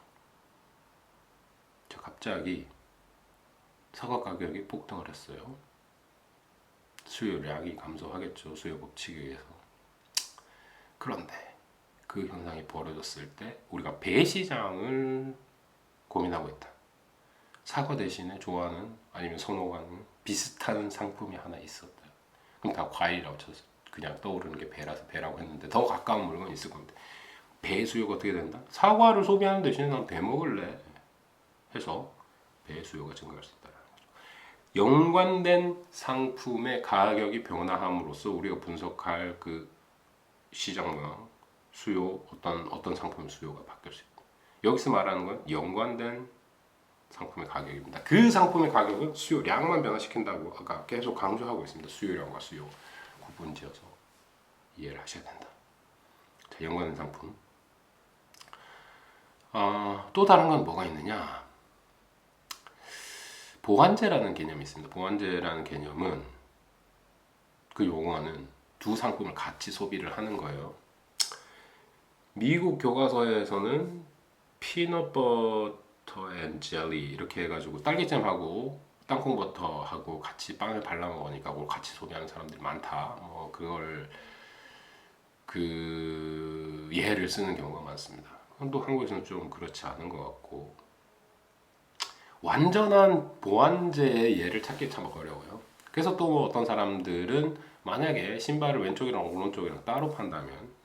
갑자기 사과 가격이 폭등을 했어요. 수요량이 감소하겠죠. 수요 법칙에 의해서. 그런데 그 현상이 벌어졌을 때 우리가 배시장을 고민하고 있다. 사과 대신에 좋아하는 아니면 선호하는 비슷한 상품이 하나 있었다. 그럼 다 과일이라고 쳐서 그냥 떠오르는 게 배라서 배라고 했는데 더 가까운 물건이 있을 겁니다. 배 수요가 어떻게 된다? 사과를 소비하는 대신에 난 배 먹을래 해서 배 수요가 증가할 수 있다는 거죠. 연관된 상품의 가격이 변화함으로써 우리가 분석할 그 시장 모양, 수요, 어떤 상품의 수요가 바뀔 수 있다. 여기서 말하는 건 연관된 상품의 가격입니다. 그 상품의 가격은 수요량만 변화시킨다고 아까 계속 강조하고 있습니다. 수요량과 수요 구분지어서 이해를 하셔야 된다. 자, 연관된 상품. 또 다른 건 뭐가 있느냐? 보완제라는 개념이 있습니다. 보완제라는 개념은 그 용어는 두 상품을 같이 소비를 하는 거예요. 미국 교과서에서는 피넛버터 앤 젤리 이렇게 해가지고 딸기잼하고 땅콩버터하고 같이 빵을 발라 먹으니까 그걸 같이 소비하는 사람들이 많다. 그걸 그 예를 쓰는 경우가 많습니다. 또 한국에서는 좀 그렇지 않은 것 같고 완전한 보완제의 예를 찾기 참 어려워요. 그래서 또 어떤 사람들은 만약에 신발을 왼쪽이랑 오른쪽이랑 따로 판다면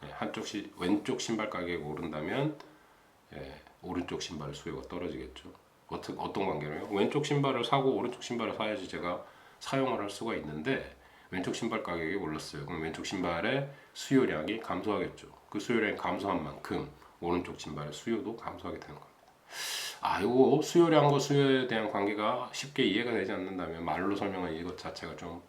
왼쪽 신발 가격이 오른다면 오른쪽 신발 수요가 떨어지겠죠. 어떤 관계로요? 왼쪽 신발을 사고 오른쪽 신발을 사야지 제가 사용을 할 수가 있는데 왼쪽 신발 가격이 올랐어요. 그럼 왼쪽 신발의 수요량이 감소하겠죠. 그 수요량이 감소한 만큼 오른쪽 신발의 수요도 감소하게 되는 겁니다. 이거 수요량과 수요에 대한 관계가 쉽게 이해가 되지 않는다면 말로 설명한 이것 자체가 좀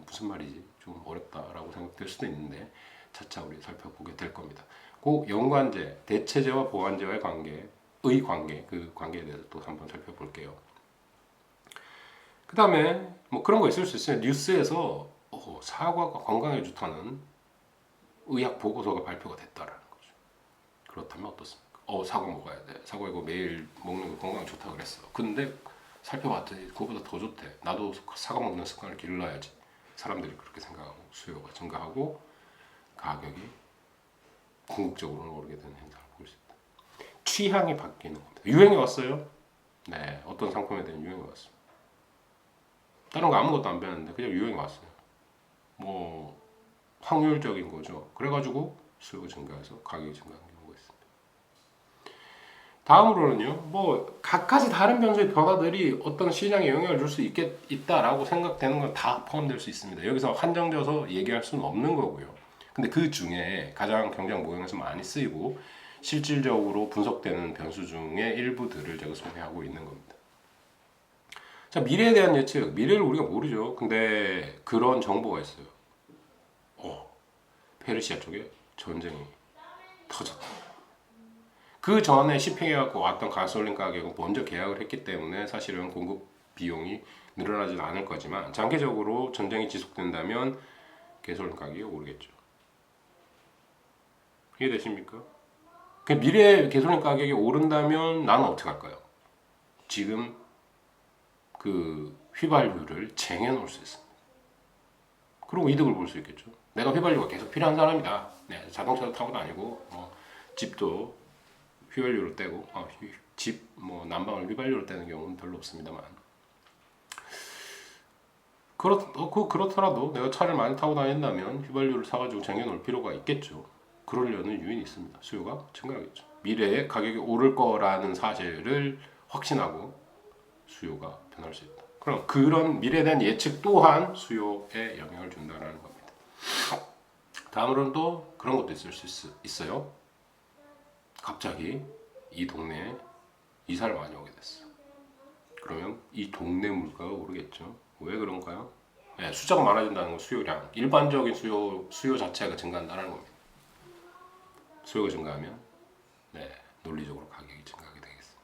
무슨 말이지? 좀 어렵다라고 생각될 수도 있는데 차차 우리 살펴보게 될 겁니다. 그 연관제, 대체제와 보완제와의 관계, 그 관계에 대해서 또 한번 살펴볼게요. 그 다음에 뭐 그런 거 있을 수 있어요. 뉴스에서 사과가 건강에 좋다는 의학 보고서가 발표가 됐다라는 거죠. 그렇다면 어떻습니까? 사과 먹어야 돼. 사과 이거 매일 먹는 거 건강에 좋다 그랬어. 근데 살펴봤더니 그거보다 더 좋대. 나도 사과 먹는 습관을 길러야지. 사람들이 그렇게 생각하고 수요가 증가하고 가격이 궁극적으로 오르게 되는 현상을 볼 수 있다. 취향이 바뀌는 겁니다. 유행이 왔어요. 네, 어떤 상품에 대한 유행이 왔어요. 다른 거 아무것도 안 배웠는데 그냥 유행이 왔어요. 뭐 확률적인 거죠. 그래가지고 수요가 증가해서 가격이 증가하는 경우가 있습니다. 다음으로는요, 뭐 각가지 다른 변수의 변화들이 어떤 시장에 영향을 줄 수 있다라고 생각되는 건 다 포함될 수 있습니다. 여기서 한정져서 얘기할 수는 없는 거고요. 근데 그 중에 가장 경제학 모형에서 많이 쓰이고 실질적으로 분석되는 변수 중에 일부들을 제가 소개하고 있는 겁니다. 자, 미래에 대한 예측. 미래를 우리가 모르죠. 근데 그런 정보가 있어요. 페르시아 쪽에 전쟁이 터졌다. 그 전에 시핑해갖고 왔던 가솔린 가격은 먼저 계약을 했기 때문에 사실은 공급 비용이 늘어나지는 않을 거지만 장기적으로 전쟁이 지속된다면 가솔린 가격이 오르겠죠. 이해되십니까? 그 미래에 가솔린 가격이 오른다면 나는 어떻게 할까요? 지금 그 휘발유를 쟁여놓을 수 있습니다. 그리고 이득을 볼 수 있겠죠. 내가 휘발유가 계속 필요한 사람이다. 네, 자동차도 타고 다니고 집도 휘발유로 떼고 집 난방을 휘발유로 떼는 경우는 별로 없습니다만 그렇더라도 내가 차를 많이 타고 다닌다면 휘발유를 사가지고 쟁여놓을 필요가 있겠죠. 그러려는 유인이 있습니다. 수요가 증가하겠죠. 미래에 가격이 오를 거라는 사실을 확신하고 수요가 변할 수 있다. 그럼 그런 미래에 대한 예측 또한 수요에 영향을 준다는 겁니다. 다음으로는 또 그런 것도 있을 수 있어요. 갑자기 이 동네에 이사를 많이 오게 됐어. 그러면 이 동네 물가가 오르겠죠. 왜 그런가요? 네, 숫자가 많아진다는 건 수요량, 일반적인 수요 자체가 증가한다는 겁니다. 수요가 증가하면 논리적으로 가격이 증가하게 되겠습니다.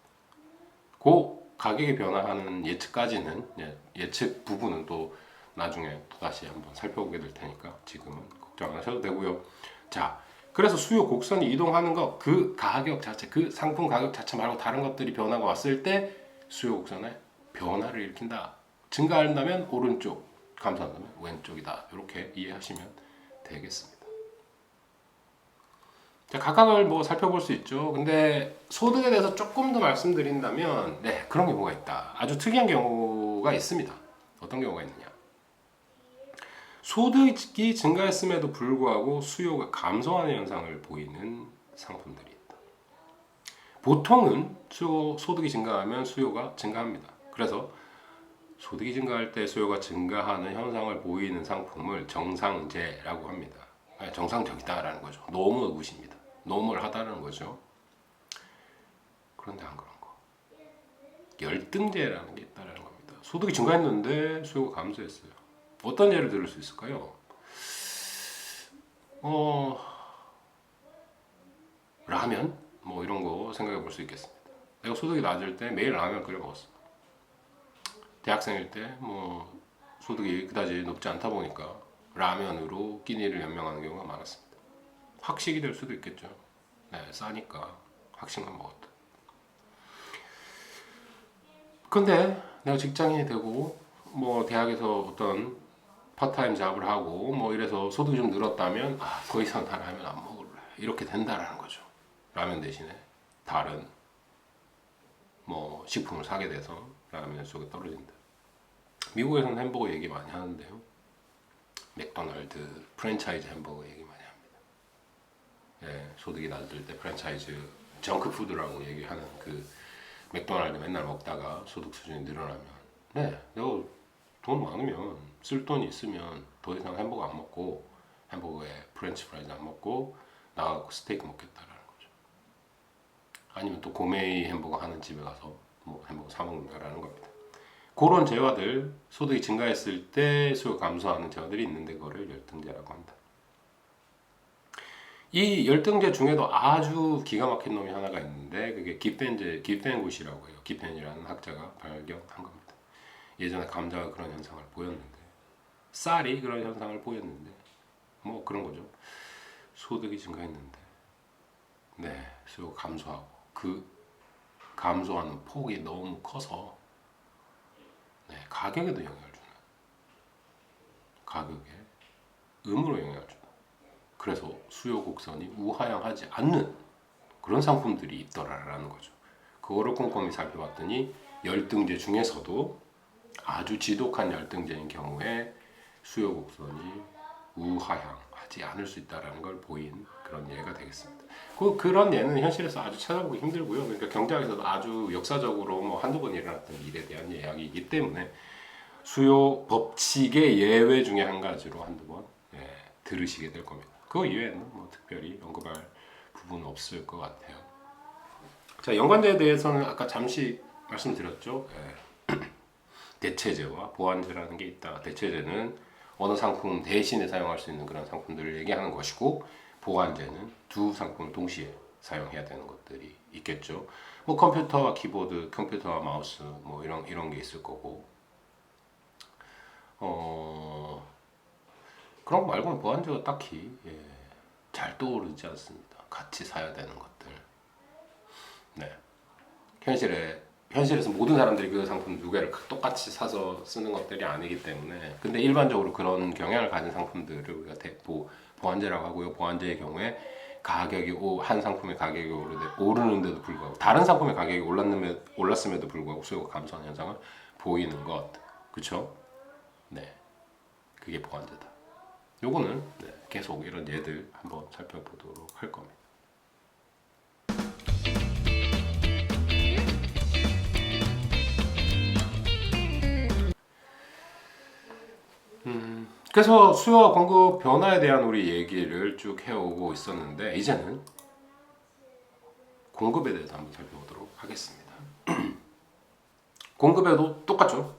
그 가격이 변화하는 예측까지는 예측 부분은 또 나중에 또 다시 한번 살펴보게 될 테니까 지금은 걱정 안 하셔도 되고요. 자, 그래서 수요 곡선이 이동하는 거, 그 가격 자체, 그 상품 가격 자체 말고 다른 것들이 변화가 왔을 때 수요 곡선에 변화를 일으킨다. 증가한다면 오른쪽, 감소한다면 왼쪽이다. 이렇게 이해하시면 되겠습니다. 자, 각각을 뭐 살펴볼 수 있죠. 근데 소득에 대해서 조금 더 말씀드린다면, 그런 경우가 있다. 아주 특이한 경우가 있습니다. 어떤 경우가 있느냐? 소득이 증가했음에도 불구하고 수요가 감소하는 현상을 보이는 상품들이 있다. 보통은 소득이 증가하면 수요가 증가합니다. 그래서 소득이 증가할 때 수요가 증가하는 현상을 보이는 상품을 정상제라고 합니다. 정상적이다라는 거죠. 노멀 굿입니다. 노멀하다는 거죠. 그런데 안 그런 거. 열등제라는 게 있다라는 겁니다. 소득이 증가했는데 수요가 감소했어요. 어떤 예를 들을 수 있을까요? 라면? 뭐 이런 거 생각해 볼 수 있겠습니다. 내가 소득이 낮을 때 매일 라면 끓여 먹었어. 대학생일 때 뭐 소득이 그다지 높지 않다 보니까 라면으로 끼니를 연명하는 경우가 많았습니다. 학식이 될 수도 있겠죠. 싸니까 학식만 먹었다. 근데 내가 직장인이 되고 뭐 대학에서 어떤 파트타임 잡을 하고 뭐 이래서 소득이 좀 늘었다면 더 이상 다 라면 안 먹을래. 이렇게 된다라는 거죠. 라면 대신에 다른 뭐 식품을 사게 돼서 라면 수요가 떨어진다. 미국에서는 햄버거 얘기 많이 하는데요. 맥도날드 프랜차이즈 햄버거 얘기 많이 합니다. 예, 소득이 낮을 때 프랜차이즈 정크푸드라고 얘기하는 그 맥도날드 맨날 먹다가 소득 수준이 늘어나면 네, 너 돈 많으면 쓸 돈이 있으면 더 이상 햄버거 안 먹고 햄버거에 프렌치 프라이즈 안 먹고 나가고 스테이크 먹겠다라는 거죠. 아니면 또 고메이 햄버거 하는 집에 가서 뭐 햄버거 사 먹는다라는 겁니다. 그런 재화들 소득이 증가했을 때 수요 감소하는 재화들이 있는데 그거를 열등제라고 한다. 이 열등제 중에도 아주 기가 막힌 놈이 하나가 있는데 그게 기펜굿이라고 해요. 기펜이라는 학자가 발견한 겁니다. 예전에 감자가 그런 현상을 보였는데 쌀이 그런 현상을 보였는데 뭐 그런 거죠. 소득이 증가했는데 네, 수요가 감소하고 그 감소하는 폭이 너무 커서 네, 가격에도 영향을 주는 가격에 음으로 영향을 주는 그래서 수요 곡선이 우하향하지 않는 그런 상품들이 있더라라는 거죠. 그거를 꼼꼼히 살펴봤더니 열등제 중에서도 아주 지독한 열등제인 경우에 수요 곡선이 우하향하지 않을 수 있다라는 걸 보인 그런 예가 되겠습니다. 그런 예는 현실에서 아주 찾아보기 힘들고요. 그러니까 경제학에서도 아주 역사적으로 뭐 한두 번 일어났던 일에 대한 이야기이기 때문에 수요 법칙의 예외 중에 한 가지로 한두 번 들으시게 될 겁니다. 그 이외에는 뭐 특별히 언급할 부분은 없을 것 같아요. 자, 연관제에 대해서는 아까 잠시 말씀드렸죠. 대체제와 보완제라는 게 있다. 대체제는 어느 상품 대신에 사용할 수 있는 그런 상품들을 얘기하는 것이고 보완제는 두 상품을 동시에 사용해야 되는 것들이 있겠죠. 뭐 컴퓨터와 키보드, 컴퓨터와 마우스 뭐 이런 게 있을 거고 그런 거 말고는 보완제가 딱히 잘 떠오르지 않습니다. 같이 사야 되는 것들. 네. 현실에서 모든 사람들이 그 상품 두 개를 똑같이 사서 쓰는 것들이 아니기 때문에 근데 일반적으로 그런 경향을 가진 상품들을 우리가 보완제라고 하고요. 보완제의 경우에 가격이 한 상품의 가격이 오르는데도 불구하고 다른 상품의 가격이 올랐음에도 불구하고 수요가 감소하는 현상을 보이는 것, 그렇죠? 네, 그게 보완제다. 요거는 계속 이런 예들 한번 살펴보도록 할 겁니다. 그래서 수요와 공급 변화에 대한 우리 얘기를 쭉 해오고 있었는데 이제는 공급에 대해서 한번 살펴보도록 하겠습니다. 공급에도 똑같죠.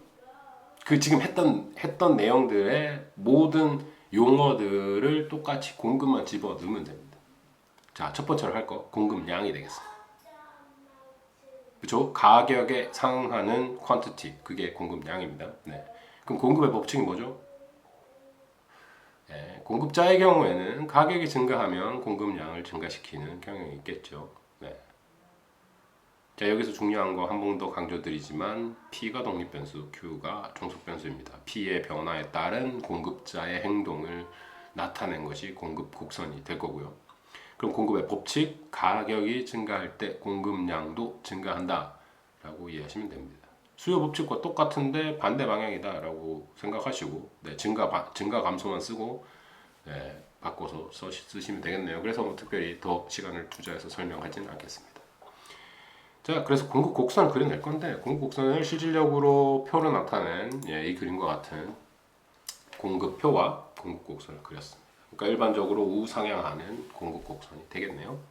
그 지금 했던 내용들의 모든 용어들을 똑같이 공급만 집어 넣으면 됩니다. 자, 첫 번째로 할 거 공급량이 되겠습니다. 그렇죠? 가격에 상응하는 quantity 그게 공급량입니다. 네. 그럼 공급의 법칙이 뭐죠? 공급자의 경우에는 가격이 증가하면 공급량을 증가시키는 경향이 있겠죠. 네. 자, 여기서 중요한 거 한 번 더 강조드리지만 P가 독립변수, Q가 종속변수입니다. P의 변화에 따른 공급자의 행동을 나타낸 것이 공급 곡선이 될 거고요. 그럼 공급의 법칙, 가격이 증가할 때 공급량도 증가한다 라고 이해하시면 됩니다. 수요 법칙과 똑같은데 반대 방향이다 라고 생각하시고 증가 감소만 쓰고 바꿔서 쓰시면 되겠네요. 그래서 뭐 특별히 더 시간을 투자해서 설명하지는 않겠습니다. 자, 그래서 공급 곡선을 그려낼 건데 공급 곡선을 실질적으로 표로 나타낸 이 그림과 같은 공급표와 공급 곡선을 그렸습니다. 그러니까 일반적으로 우상향하는 공급 곡선이 되겠네요.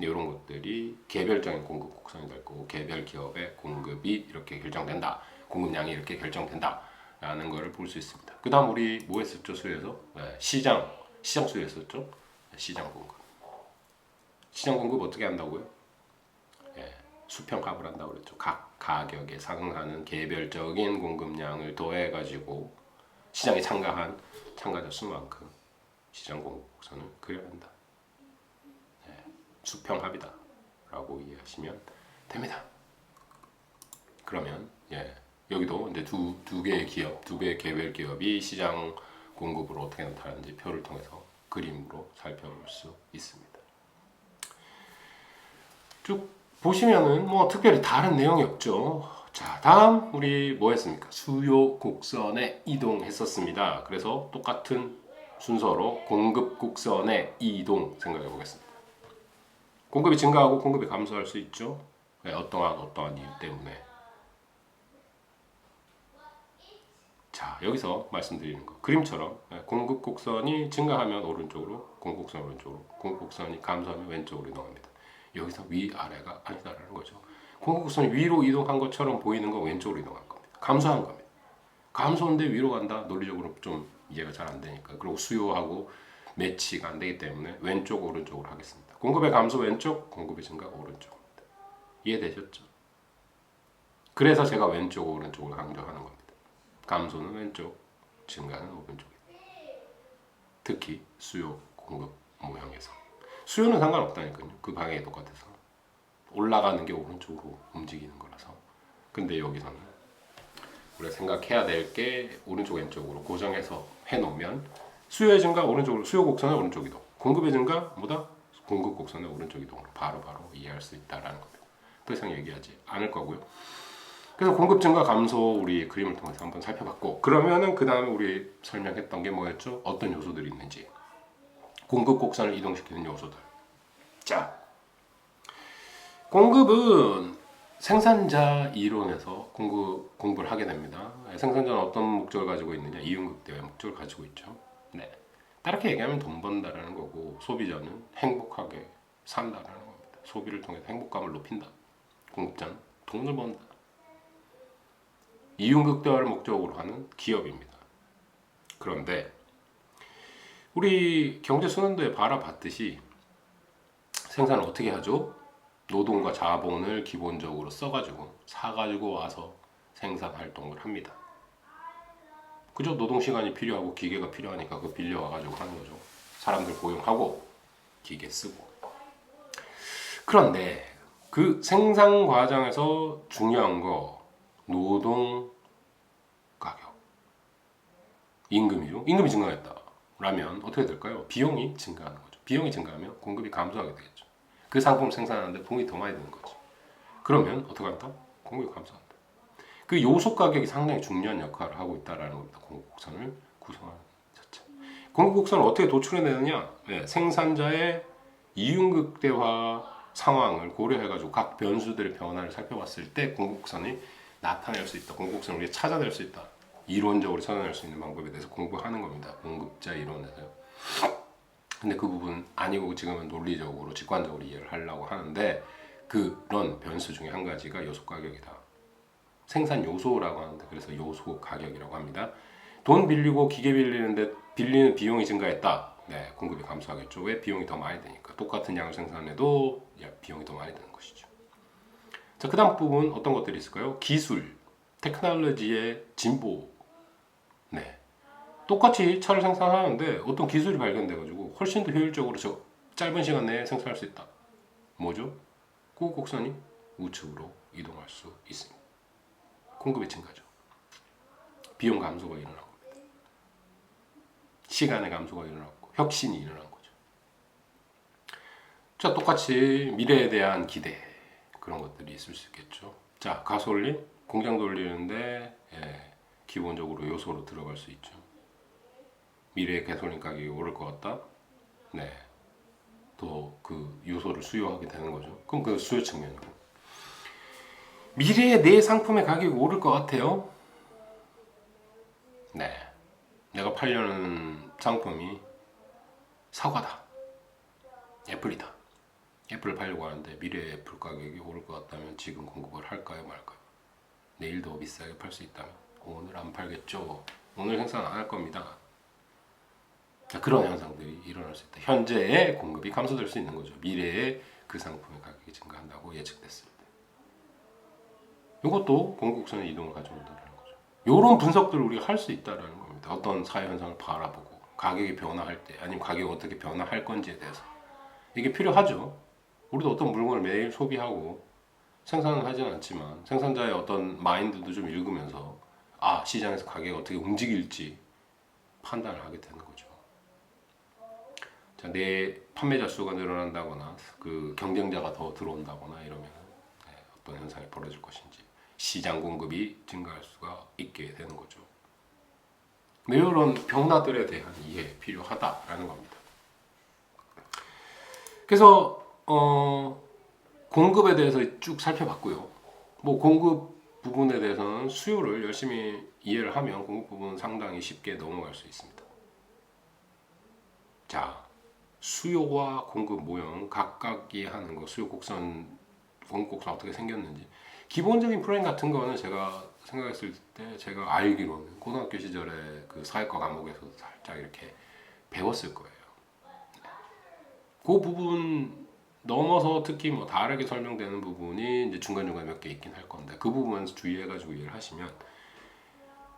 이런 것들이 개별적인 공급 곡선이 될 거고 개별 기업의 공급이 이렇게 결정된다. 공급량이 이렇게 결정된다. 라는 것을 볼 수 있습니다. 그 다음 우리 뭐 했었죠? 수요에서? 시장 수요 했었죠? 시장 공급. 시장 공급 어떻게 한다고요? 수평합을 한다고 그랬죠. 각 가격에 상응하는 개별적인 공급량을 더해가지고 시장에 참가자 수만큼 시장 공급 곡선을 그려야 한다. 수평합이다 라고 이해하시면 됩니다. 그러면 여기도 이제 두 개의 기업, 두 개의 개별 기업이 시장 공급으로 어떻게 나타나는지 표를 통해서 그림으로 살펴볼 수 있습니다. 쭉 보시면은 뭐 특별히 다른 내용이 없죠. 자, 다음 우리 뭐 했습니까? 수요 곡선에 이동했었습니다. 그래서 똑같은 순서로 공급 곡선에 이동 생각해 보겠습니다. 공급이 증가하고 공급이 감소할 수 있죠. 네, 어떠한 이유 때문에. 자, 여기서 말씀드리는 거 그림처럼 공급 곡선이 증가하면 오른쪽으로, 공급 곡선 오른쪽으로, 공급 곡선이 감소하면 왼쪽으로 이동합니다. 여기서 위아래가 아니다라는 거죠. 공급 곡선이 위로 이동한 것처럼 보이는 건 왼쪽으로 이동한 겁니다. 감소한 겁니다. 감소인데 위로 간다? 논리적으로 좀 이해가 잘 안 되니까. 그리고 수요하고 매치가 안 되기 때문에 왼쪽 오른쪽으로 하겠습니다. 공급의 감소 왼쪽, 공급의 증가 오른쪽입니다. 이해되셨죠? 그래서 제가 왼쪽 오른쪽을 강조하는 겁니다. 감소는 왼쪽, 증가는 오른쪽이다. 특히 수요 공급 모형에서 수요는 상관없다니까요. 그 방향이 똑같아서 올라가는 게 오른쪽으로 움직이는 거라서. 근데 여기서는 우리가 생각해야 될 게 오른쪽 왼쪽으로 고정해서 해놓으면 수요의 증가 오른쪽으로, 수요 곡선의 오른쪽 이동, 공급의 증가 뭐다? 공급 곡선의 오른쪽 이동으로 바로바로 이해할 수 있다라는 겁니다. 더 이상 얘기하지 않을 거고요. 그래서 공급 증가 감소 우리 그림을 통해서 한번 살펴봤고, 그러면은 그 다음에 우리 설명했던 게 뭐였죠? 어떤 요소들이 있는지, 공급 곡선을 이동시키는 요소들. 자, 공급은 생산자 이론에서 공부를 하게 됩니다. 생산자는 어떤 목적을 가지고 있느냐? 이윤극대화의 목적을 가지고 있죠. 네. 다르게 얘기하면 돈 번다라는 거고, 소비자는 행복하게 산다라는 겁니다. 소비를 통해서 행복감을 높인다. 공급자는 돈을 번다. 이윤극대화를 목적으로 하는 기업입니다. 그런데 우리 경제순환도에 바라봤듯이 생산을 어떻게 하죠? 노동과 자본을 기본적으로 써가지고 사가지고 와서 생산 활동을 합니다. 그죠? 노동 시간이 필요하고 기계가 필요하니까 그거 빌려와가지고 하는 거죠. 사람들 고용하고 기계 쓰고. 그런데 그 생산 과정에서 중요한 거 노동 가격, 임금이죠. 임금이 증가했다. 라면 어떻게 될까요? 비용이 증가하는 거죠. 비용이 증가하면 공급이 감소하게 되겠죠. 그 상품 생산하는데 돈이 더 많이 드는 거죠. 그러면 어떻게 한다? 공급이 감소한다. 그 요소 가격이 상당히 중요한 역할을 하고 있다는 겁니다. 공급 곡선을 구성하는 자체. 공급 곡선을 어떻게 도출해내느냐? 네, 생산자의 이윤극대화 상황을 고려해가지고 각 변수들의 변화를 살펴봤을 때 공급 곡선이 나타낼 수 있다. 공급 곡선을 우리가 찾아낼 수 있다. 이론적으로 찾아낼 수 있는 방법에 대해서 공부하는 겁니다. 공급자 이론에서요. 근데 그 부분 아니고 지금은 논리적으로 직관적으로 이해를 하려고 하는데, 그런 변수 중에 한 가지가 요소 가격이다. 생산 요소라고 하는데 그래서 요소 가격이라고 합니다. 돈 빌리고 기계 빌리는데 빌리는 비용이 증가했다. 네, 공급이 감소하겠죠. 왜? 비용이 더 많이 드니까. 똑같은 양을 생산해도 비용이 더 많이 드는 것이죠. 자, 그 다음 부분 어떤 것들이 있을까요? 기술, 테크놀로지의 진보. 네. 똑같이 차를 생산하는데 어떤 기술이 발견돼가지고 훨씬 더 효율적으로 짧은 시간 내에 생산할 수 있다. 뭐죠? 그 곡선이 우측으로 이동할 수 있습니다. 공급의 증가죠. 비용 감소가 일어난 겁니다. 시간의 감소가 일어났고 혁신이 일어난 거죠. 자, 똑같이 미래에 대한 기대, 그런 것들이 있을 수 있겠죠. 자, 가솔린 공장 돌리는데 기본적으로 요소로 들어갈 수 있죠. 미래의 가솔린 가격이 오를 것 같다. 네, 또 그 요소를 수요하게 되는 거죠. 그럼 그 수요 측면이고, 미래에 내 상품의 가격이 오를 것 같아요. 네, 내가 팔려는 상품이 사과다, 애플이다. 애플을 팔려고 하는데 미래의 애플 가격이 오를 것 같다면 지금 공급을 할까요 말까요? 내일 더 비싸게 팔 수 있다면 오늘 안 팔겠죠. 오늘 생산 안 할 겁니다. 자, 그런 현상들이 일어날 수 있다. 현재의 공급이 감소될 수 있는 거죠. 미래에 그 상품의 가격이 증가한다고 예측됐을 때. 이것도 공급선의 이동을 가져온다는 거죠. 이런 분석들을 우리가 할 수 있다는 겁니다. 어떤 사회 현상을 바라보고 가격이 변화할 때, 아니면 가격이 어떻게 변화할 건지에 대해서. 이게 필요하죠. 우리도 어떤 물건을 매일 소비하고 생산은 하지는 않지만 생산자의 어떤 마인드도 좀 읽으면서 시장에서 가격이 어떻게 움직일지 판단을 하게 되는 거죠. 자, 내 판매자 수가 늘어난다거나 그 경쟁자가 더 들어온다거나 이러면 어떤 현상이 벌어질 것인지 시장 공급이 증가할 수가 있게 되는 거죠. 이런 변화들에 대한 이해 필요하다라는 겁니다. 그래서 공급에 대해서 쭉 살펴봤고요. 뭐 공급 부분에 대해서는 수요를 열심히 이해를 하면 공급 부분은 상당히 쉽게 넘어갈 수 있습니다. 자, 수요와 공급 모형 각각이 하는 거, 수요 곡선, 공급 곡선 어떻게 생겼는지 기본적인 프레임 같은 거는 제가 생각했을 때 제가 알기로는 고등학교 시절에 그 사회과 과목에서 살짝 이렇게 배웠을 거예요. 그 부분 넘어서 특히 뭐 다르게 설명되는 부분이 이제 중간중간 몇 개 있긴 할 건데 그 부분 주의해가지고 이해를 하시면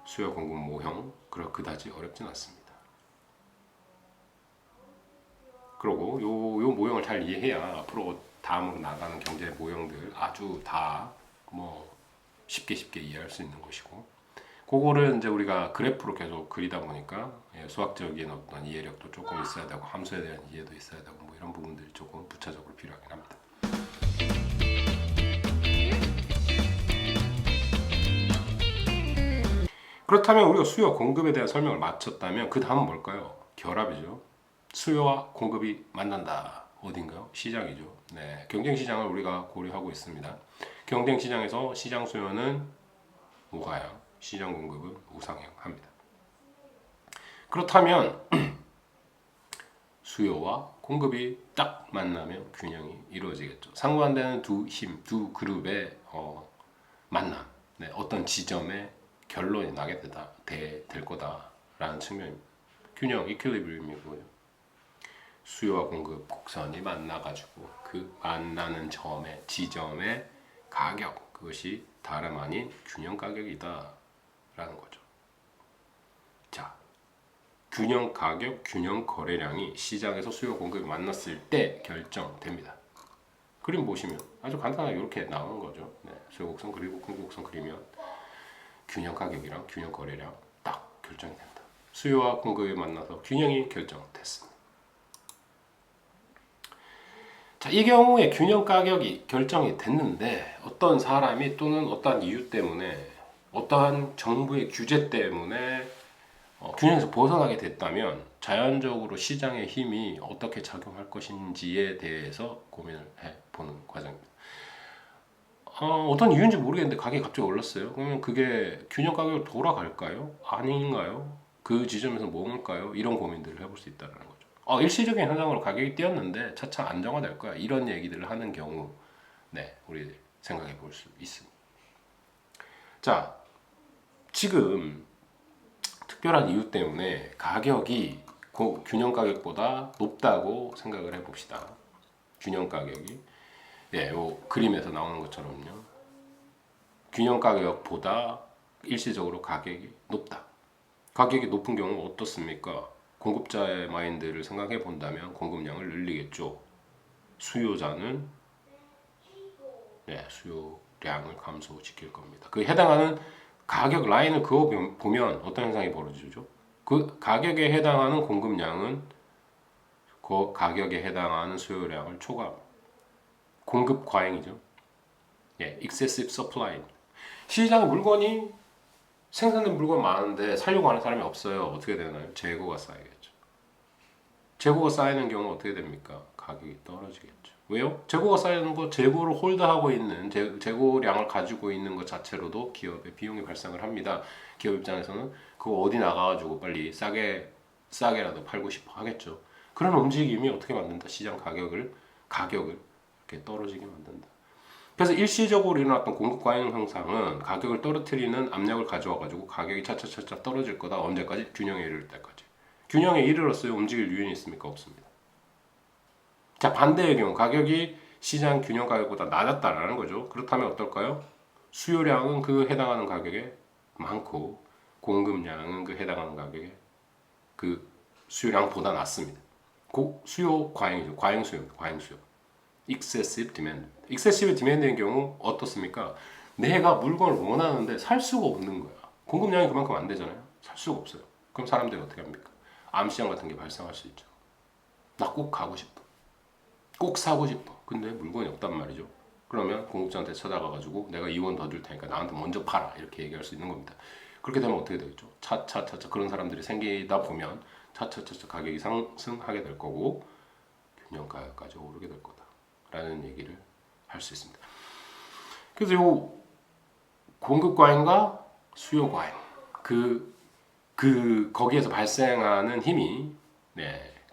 수요 공급 모형 그다지 어렵진 않습니다. 그리고 요 모형을 잘 이해해야 앞으로 다음으로 나가는 경제 모형들 아주 다 뭐 쉽게 이해할 수 있는 것이고 그거를 이제 우리가 그래프로 계속 그리다 보니까 수학적인 어떤 이해력도 조금 있어야 되고 함수에 대한 이해도 있어야 되고 뭐 이런 부분들이 조금 부차적으로 필요하긴 합니다. 그렇다면 우리가 수요 공급에 대한 설명을 마쳤다면 그 다음은 뭘까요? 결합이죠. 수요와 공급이 만난다. 어딘가요? 시장이죠. 네, 경쟁 시장을 우리가 고려하고 있습니다. 경쟁 시장에서 시장 수요는 우하향, 시장 공급은 우상향합니다. 그렇다면 수요와 공급이 딱 만나면 균형이 이루어지겠죠. 상반되는 두 힘, 두 그룹의 만남, 네, 어떤 지점에 결론이 나게 될 거다라는 측면입니다. 균형, 이퀄리브리움이고요. 수요와 공급 곡선이 만나가지고 그 만나는 점의 지점의 가격, 그것이 다름 아닌 균형 가격이다라는 거죠. 자, 균형 가격, 균형 거래량이 시장에서 수요 공급이 만났을 때 결정됩니다. 그림 보시면 아주 간단하게 이렇게 나오는 거죠. 네, 수요 곡선 그리고 공급 곡선 그리면 균형 가격이랑 균형 거래량 딱 결정이 된다. 수요와 공급이 만나서 균형이 결정됐습니다. 자, 이 경우에 균형 가격이 결정이 됐는데 어떤 사람이 또는 어떠한 이유 때문에 어떠한 정부의 규제 때문에 균형에서 벗어나게 됐다면 자연적으로 시장의 힘이 어떻게 작용할 것인지에 대해서 고민을 해보는 과정입니다. 어떤 이유인지 모르겠는데 가격이 갑자기 올랐어요. 그러면 그게 균형 가격으로 돌아갈까요? 아닌가요? 그 지점에서 머물까요? 이런 고민들을 해볼 수 있다는 거죠. 일시적인 현상으로 가격이 뛰었는데 차차 안정화될 거야. 이런 얘기들을 하는 경우, 네, 우리 생각해 볼 수 있습니다. 자, 지금 특별한 이유 때문에 가격이 균형 가격보다 높다고 생각을 해봅시다. 균형 가격이, 요 그림에서 나오는 것처럼요. 균형 가격보다 일시적으로 가격이 높다. 가격이 높은 경우 어떻습니까? 공급자의 마인드를 생각해 본다면 공급량을 늘리겠죠. 수요자는 수요량을 감소시킬 겁니다. 그 해당하는 가격 라인을 그어 보면 어떤 현상이 벌어지죠? 그 가격에 해당하는 공급량은 그 가격에 해당하는 수요량을 초과합니다. 공급 과잉이죠. excessive supply. 시장에 물건이 생산된 물건 많은데 살려고 하는 사람이 없어요. 어떻게 되나요? 재고가 쌓이겠죠. 재고가 쌓이는 경우 어떻게 됩니까? 가격이 떨어지겠죠. 왜요? 재고가 쌓이는 거, 재고를 홀드하고 있는 재고량을 가지고 있는 것 자체로도 기업의 비용이 발생을 합니다. 기업 입장에서는 그거 어디 나가가지고 빨리 싸게라도 팔고 싶어 하겠죠. 그런 움직임이 어떻게 만든다? 시장 가격을 이렇게 떨어지게 만든다. 그래서 일시적으로 일어났던 공급 과잉 현상은 가격을 떨어뜨리는 압력을 가져와가지고 가격이 차차차차 떨어질 거다. 언제까지? 균형에 이를 때까지. 균형에 이르렀어요. 움직일 유인이 있습니까? 없습니다. 자, 반대의 경우 가격이 시장 균형 가격보다 낮았다라는 거죠. 그렇다면 어떨까요? 수요량은 그 해당하는 가격에 많고 공급량은 그 해당하는 가격에 그 수요량보다 낮습니다. 수요 과잉이죠. 과잉 수요입니다. 과잉 수요. excessive demand. excessive demand인 경우 어떻습니까? 내가 물건을 원하는데 살 수가 없는 거야. 공급량이 그만큼 안 되잖아요. 살 수가 없어요. 그럼 사람들이 어떻게 합니까? 암시장 같은 게 발생할 수 있죠. 나 꼭 가고 싶어. 꼭 사고 싶어. 근데 물건이 없단 말이죠. 그러면 공급자한테 찾아가가지고 내가 2원 더 줄 테니까 나한테 먼저 팔아 이렇게 얘기할 수 있는 겁니다. 그렇게 되면 어떻게 되겠죠? 차차차차 그런 사람들이 생기다 보면 차차차차 가격이 상승하게 될 거고 균형 가격까지 오르게 될 거다라는 얘기를 할 수 있습니다. 그래서 요 공급 과잉과 수요 과잉 거기에서 발생하는 힘이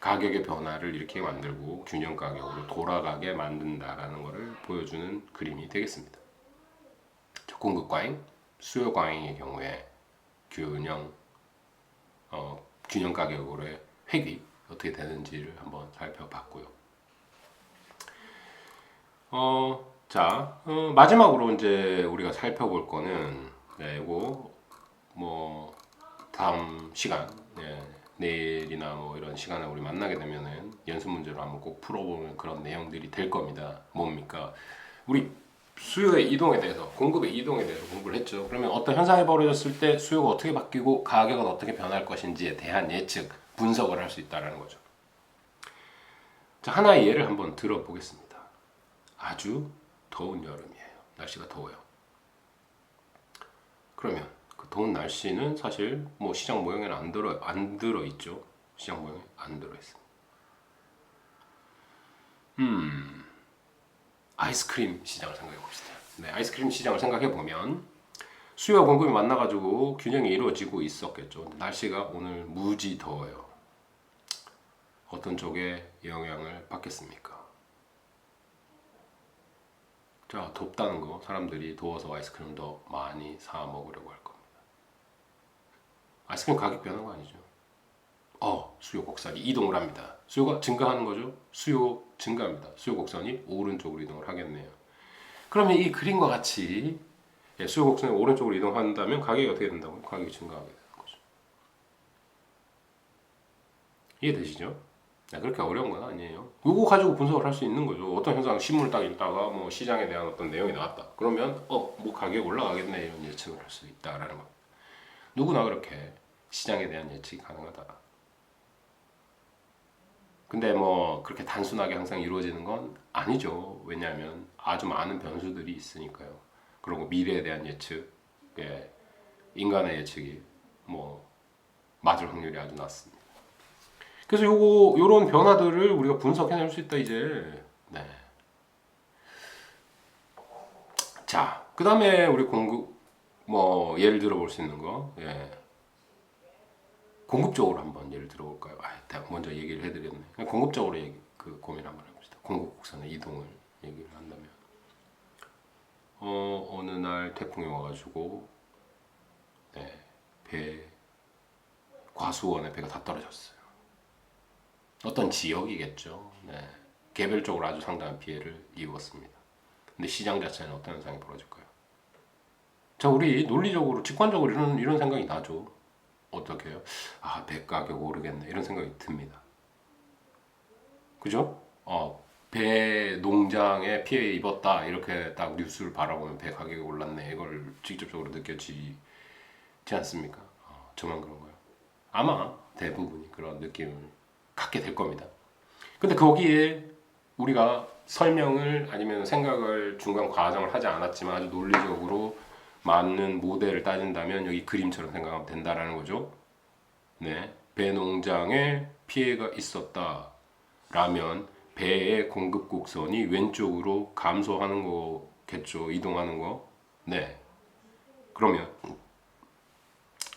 가격의 변화를 이렇게 만들고 균형 가격으로 돌아가게 만든다라는 것을 보여주는 그림이 되겠습니다. 공급 과잉, 수요 과잉의 경우에 균형 가격으로의 획이 어떻게 되는지를 한번 살펴봤고요. 마지막으로 이제 우리가 살펴볼 거는 이거 뭐 다음 시간 내일이나 뭐 이런 시간에 우리 만나게 되면은 연습 문제로 한번 꼭 풀어보는 그런 내용들이 될 겁니다. 뭡니까? 우리 수요의 이동에 대해서, 공급의 이동에 대해서 공부를 했죠. 그러면 어떤 현상이 벌어졌을 때 수요가 어떻게 바뀌고 가격은 어떻게 변할 것인지에 대한 예측, 분석을 할 수 있다는 거죠. 자, 하나의 예를 한번 들어보겠습니다. 아주 더운 여름이에요. 날씨가 더워요. 그러면 그 더운 날씨는 사실 뭐 시장 모형에는 안 들어 있죠. 시장 모형에 안 들어 있습니다. 아이스크림 시장을 생각해 봅시다. 아이스크림 시장을 생각해 보면 수요와 공급이 만나가지고 균형이 이루어지고 있었겠죠. 날씨가 오늘 무지 더워요. 어떤 쪽에 영향을 받겠습니까? 자, 덥다는 거 사람들이 더워서 아이스크림 더 많이 사 먹으려고 할 겁니다. 아이스크림 가격 변한 거 아니죠? 수요 곡선이 이동을 합니다. 수요가 증가하는 거죠? 수요 증가합니다. 수요 곡선이 오른쪽으로 이동을 하겠네요. 그러면 이 그림과 같이 수요 곡선이 오른쪽으로 이동한다면 가격이 어떻게 된다고요? 가격이 증가하게 되는 거죠. 이해되시죠? 그렇게 어려운 건 아니에요. 이거 가지고 분석을 할 수 있는 거죠. 어떤 현상, 신문을 딱 읽다가 뭐 시장에 대한 어떤 내용이 나왔다. 그러면 뭐 가격이 올라가겠네 이런 예측을 할 수 있다라는 겁니다. 누구나 그렇게 시장에 대한 예측이 가능하다. 근데 뭐 그렇게 단순하게 항상 이루어지는 건 아니죠. 왜냐하면 아주 많은 변수들이 있으니까요. 그리고 미래에 대한 예측, 인간의 예측이 뭐 맞을 확률이 아주 낮습니다. 그래서 요런 변화들을 우리가 분석해낼 수 있다 이제. 자, 그 다음에 우리 공급 뭐 예를 들어볼 수 있는 거, 공급적으로 한번 예를 들어볼까요? 먼저 얘기를 해드렸네. 공급적으로 고민 한번 해봅시다. 공급 곡선의 이동을 얘기를 한다면, 어느 날 태풍이 와가지고 과수원에 배가 다 떨어졌어요. 어떤 지역이겠죠. 개별적으로 아주 상당한 피해를 입었습니다. 근데 시장 자체는 어떤 현상이 벌어질까요? 자, 우리 논리적으로, 직관적으로 이런 생각이 나죠. 어떻게 해요? 배 가격 오르겠네 이런 생각이 듭니다. 그죠? 배 농장에 피해 입었다 이렇게 딱 뉴스를 바라보면 배 가격이 올랐네 이걸 직접적으로 느껴지지 않습니까? 저만 그런가요? 아마 대부분이 그런 느낌을 갖게 될 겁니다. 근데 거기에 우리가 설명을 아니면 생각을 중간 과정을 하지 않았지만 아주 논리적으로 맞는 모델을 따진다면 여기 그림처럼 생각하면 된다라는 거죠. 배 농장에 피해가 있었다 라면 배의 공급 곡선이 왼쪽으로 감소하는 거겠죠. 이동하는 거. 그러면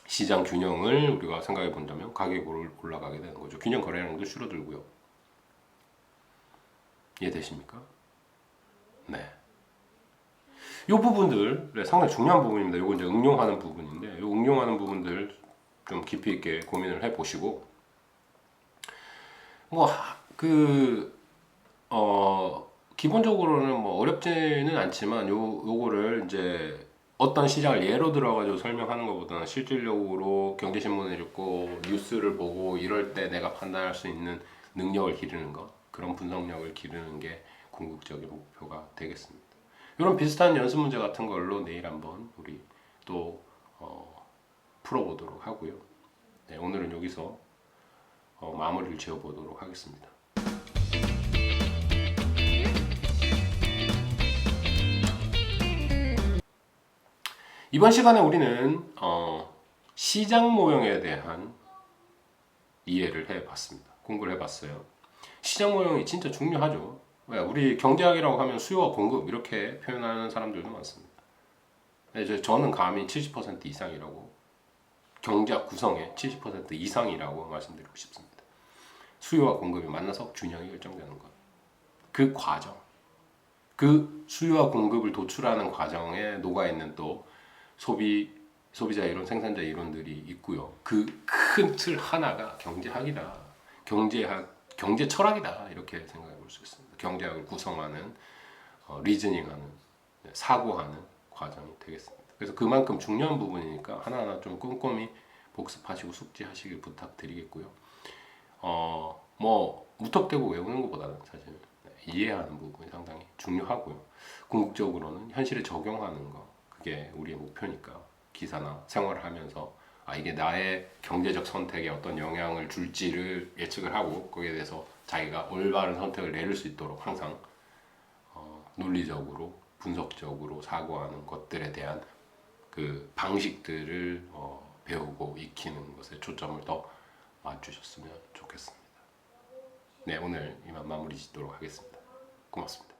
시장 균형을 우리가 생각해 본다면 가격이 올라가게 되는 거죠. 균형 거래량도 줄어들고요. 이해되십니까? 이 부분들 상당히 중요한 부분입니다. 이거 이제 응용하는 부분인데, 이 응용하는 부분들 좀 깊이 있게 고민을 해 보시고, 기본적으로는 뭐 어렵지는 않지만 요거를 이제 어떤 시장을 예로 들어가지고 설명하는 것보다는 실질적으로 경제신문을 읽고 뉴스를 보고 이럴 때 내가 판단할 수 있는 능력을 기르는 것, 그런 분석력을 기르는 게 궁극적인 목표가 되겠습니다. 이런 비슷한 연습 문제 같은 걸로 내일 한번 우리 또 풀어보도록 하고요. 오늘은 여기서 마무리를 지어보도록 하겠습니다. 이번 시간에 우리는 시장 모형에 대한 이해를 해봤습니다. 공부를 해봤어요. 시장 모형이 진짜 중요하죠. 왜? 우리 경제학이라고 하면 수요와 공급 이렇게 표현하는 사람들도 많습니다. 저는 감히 70% 이상이라고, 경제학 구성의 70% 이상이라고 말씀드리고 싶습니다. 수요와 공급이 만나서 균형이 결정되는 것. 그 과정, 그 수요와 공급을 도출하는 과정에 녹아있는 또 소비자 이론, 생산자 이론들이 있고요. 그 큰 틀 하나가 경제학이다. 경제 철학이다. 이렇게 생각해 볼 수 있습니다. 경제학을 구성하는, 리즈닝하는, 사고하는 과정이 되겠습니다. 그래서 그만큼 중요한 부분이니까 하나하나 좀 꼼꼼히 복습하시고 숙지하시길 부탁드리겠고요. 무턱대고 외우는 것보다는 사실 이해하는 부분이 상당히 중요하고요. 궁극적으로는 현실에 적용하는 거, 그게 우리의 목표니까 기사나 생활을 하면서 이게 나의 경제적 선택에 어떤 영향을 줄지를 예측을 하고 거기에 대해서 자기가 올바른 선택을 내릴 수 있도록 항상 논리적으로 분석적으로 사고하는 것들에 대한 그 방식들을 배우고 익히는 것에 초점을 더 맞추셨으면 좋겠습니다. 네, 오늘 이만 마무리 짓도록 하겠습니다. 고맙습니다.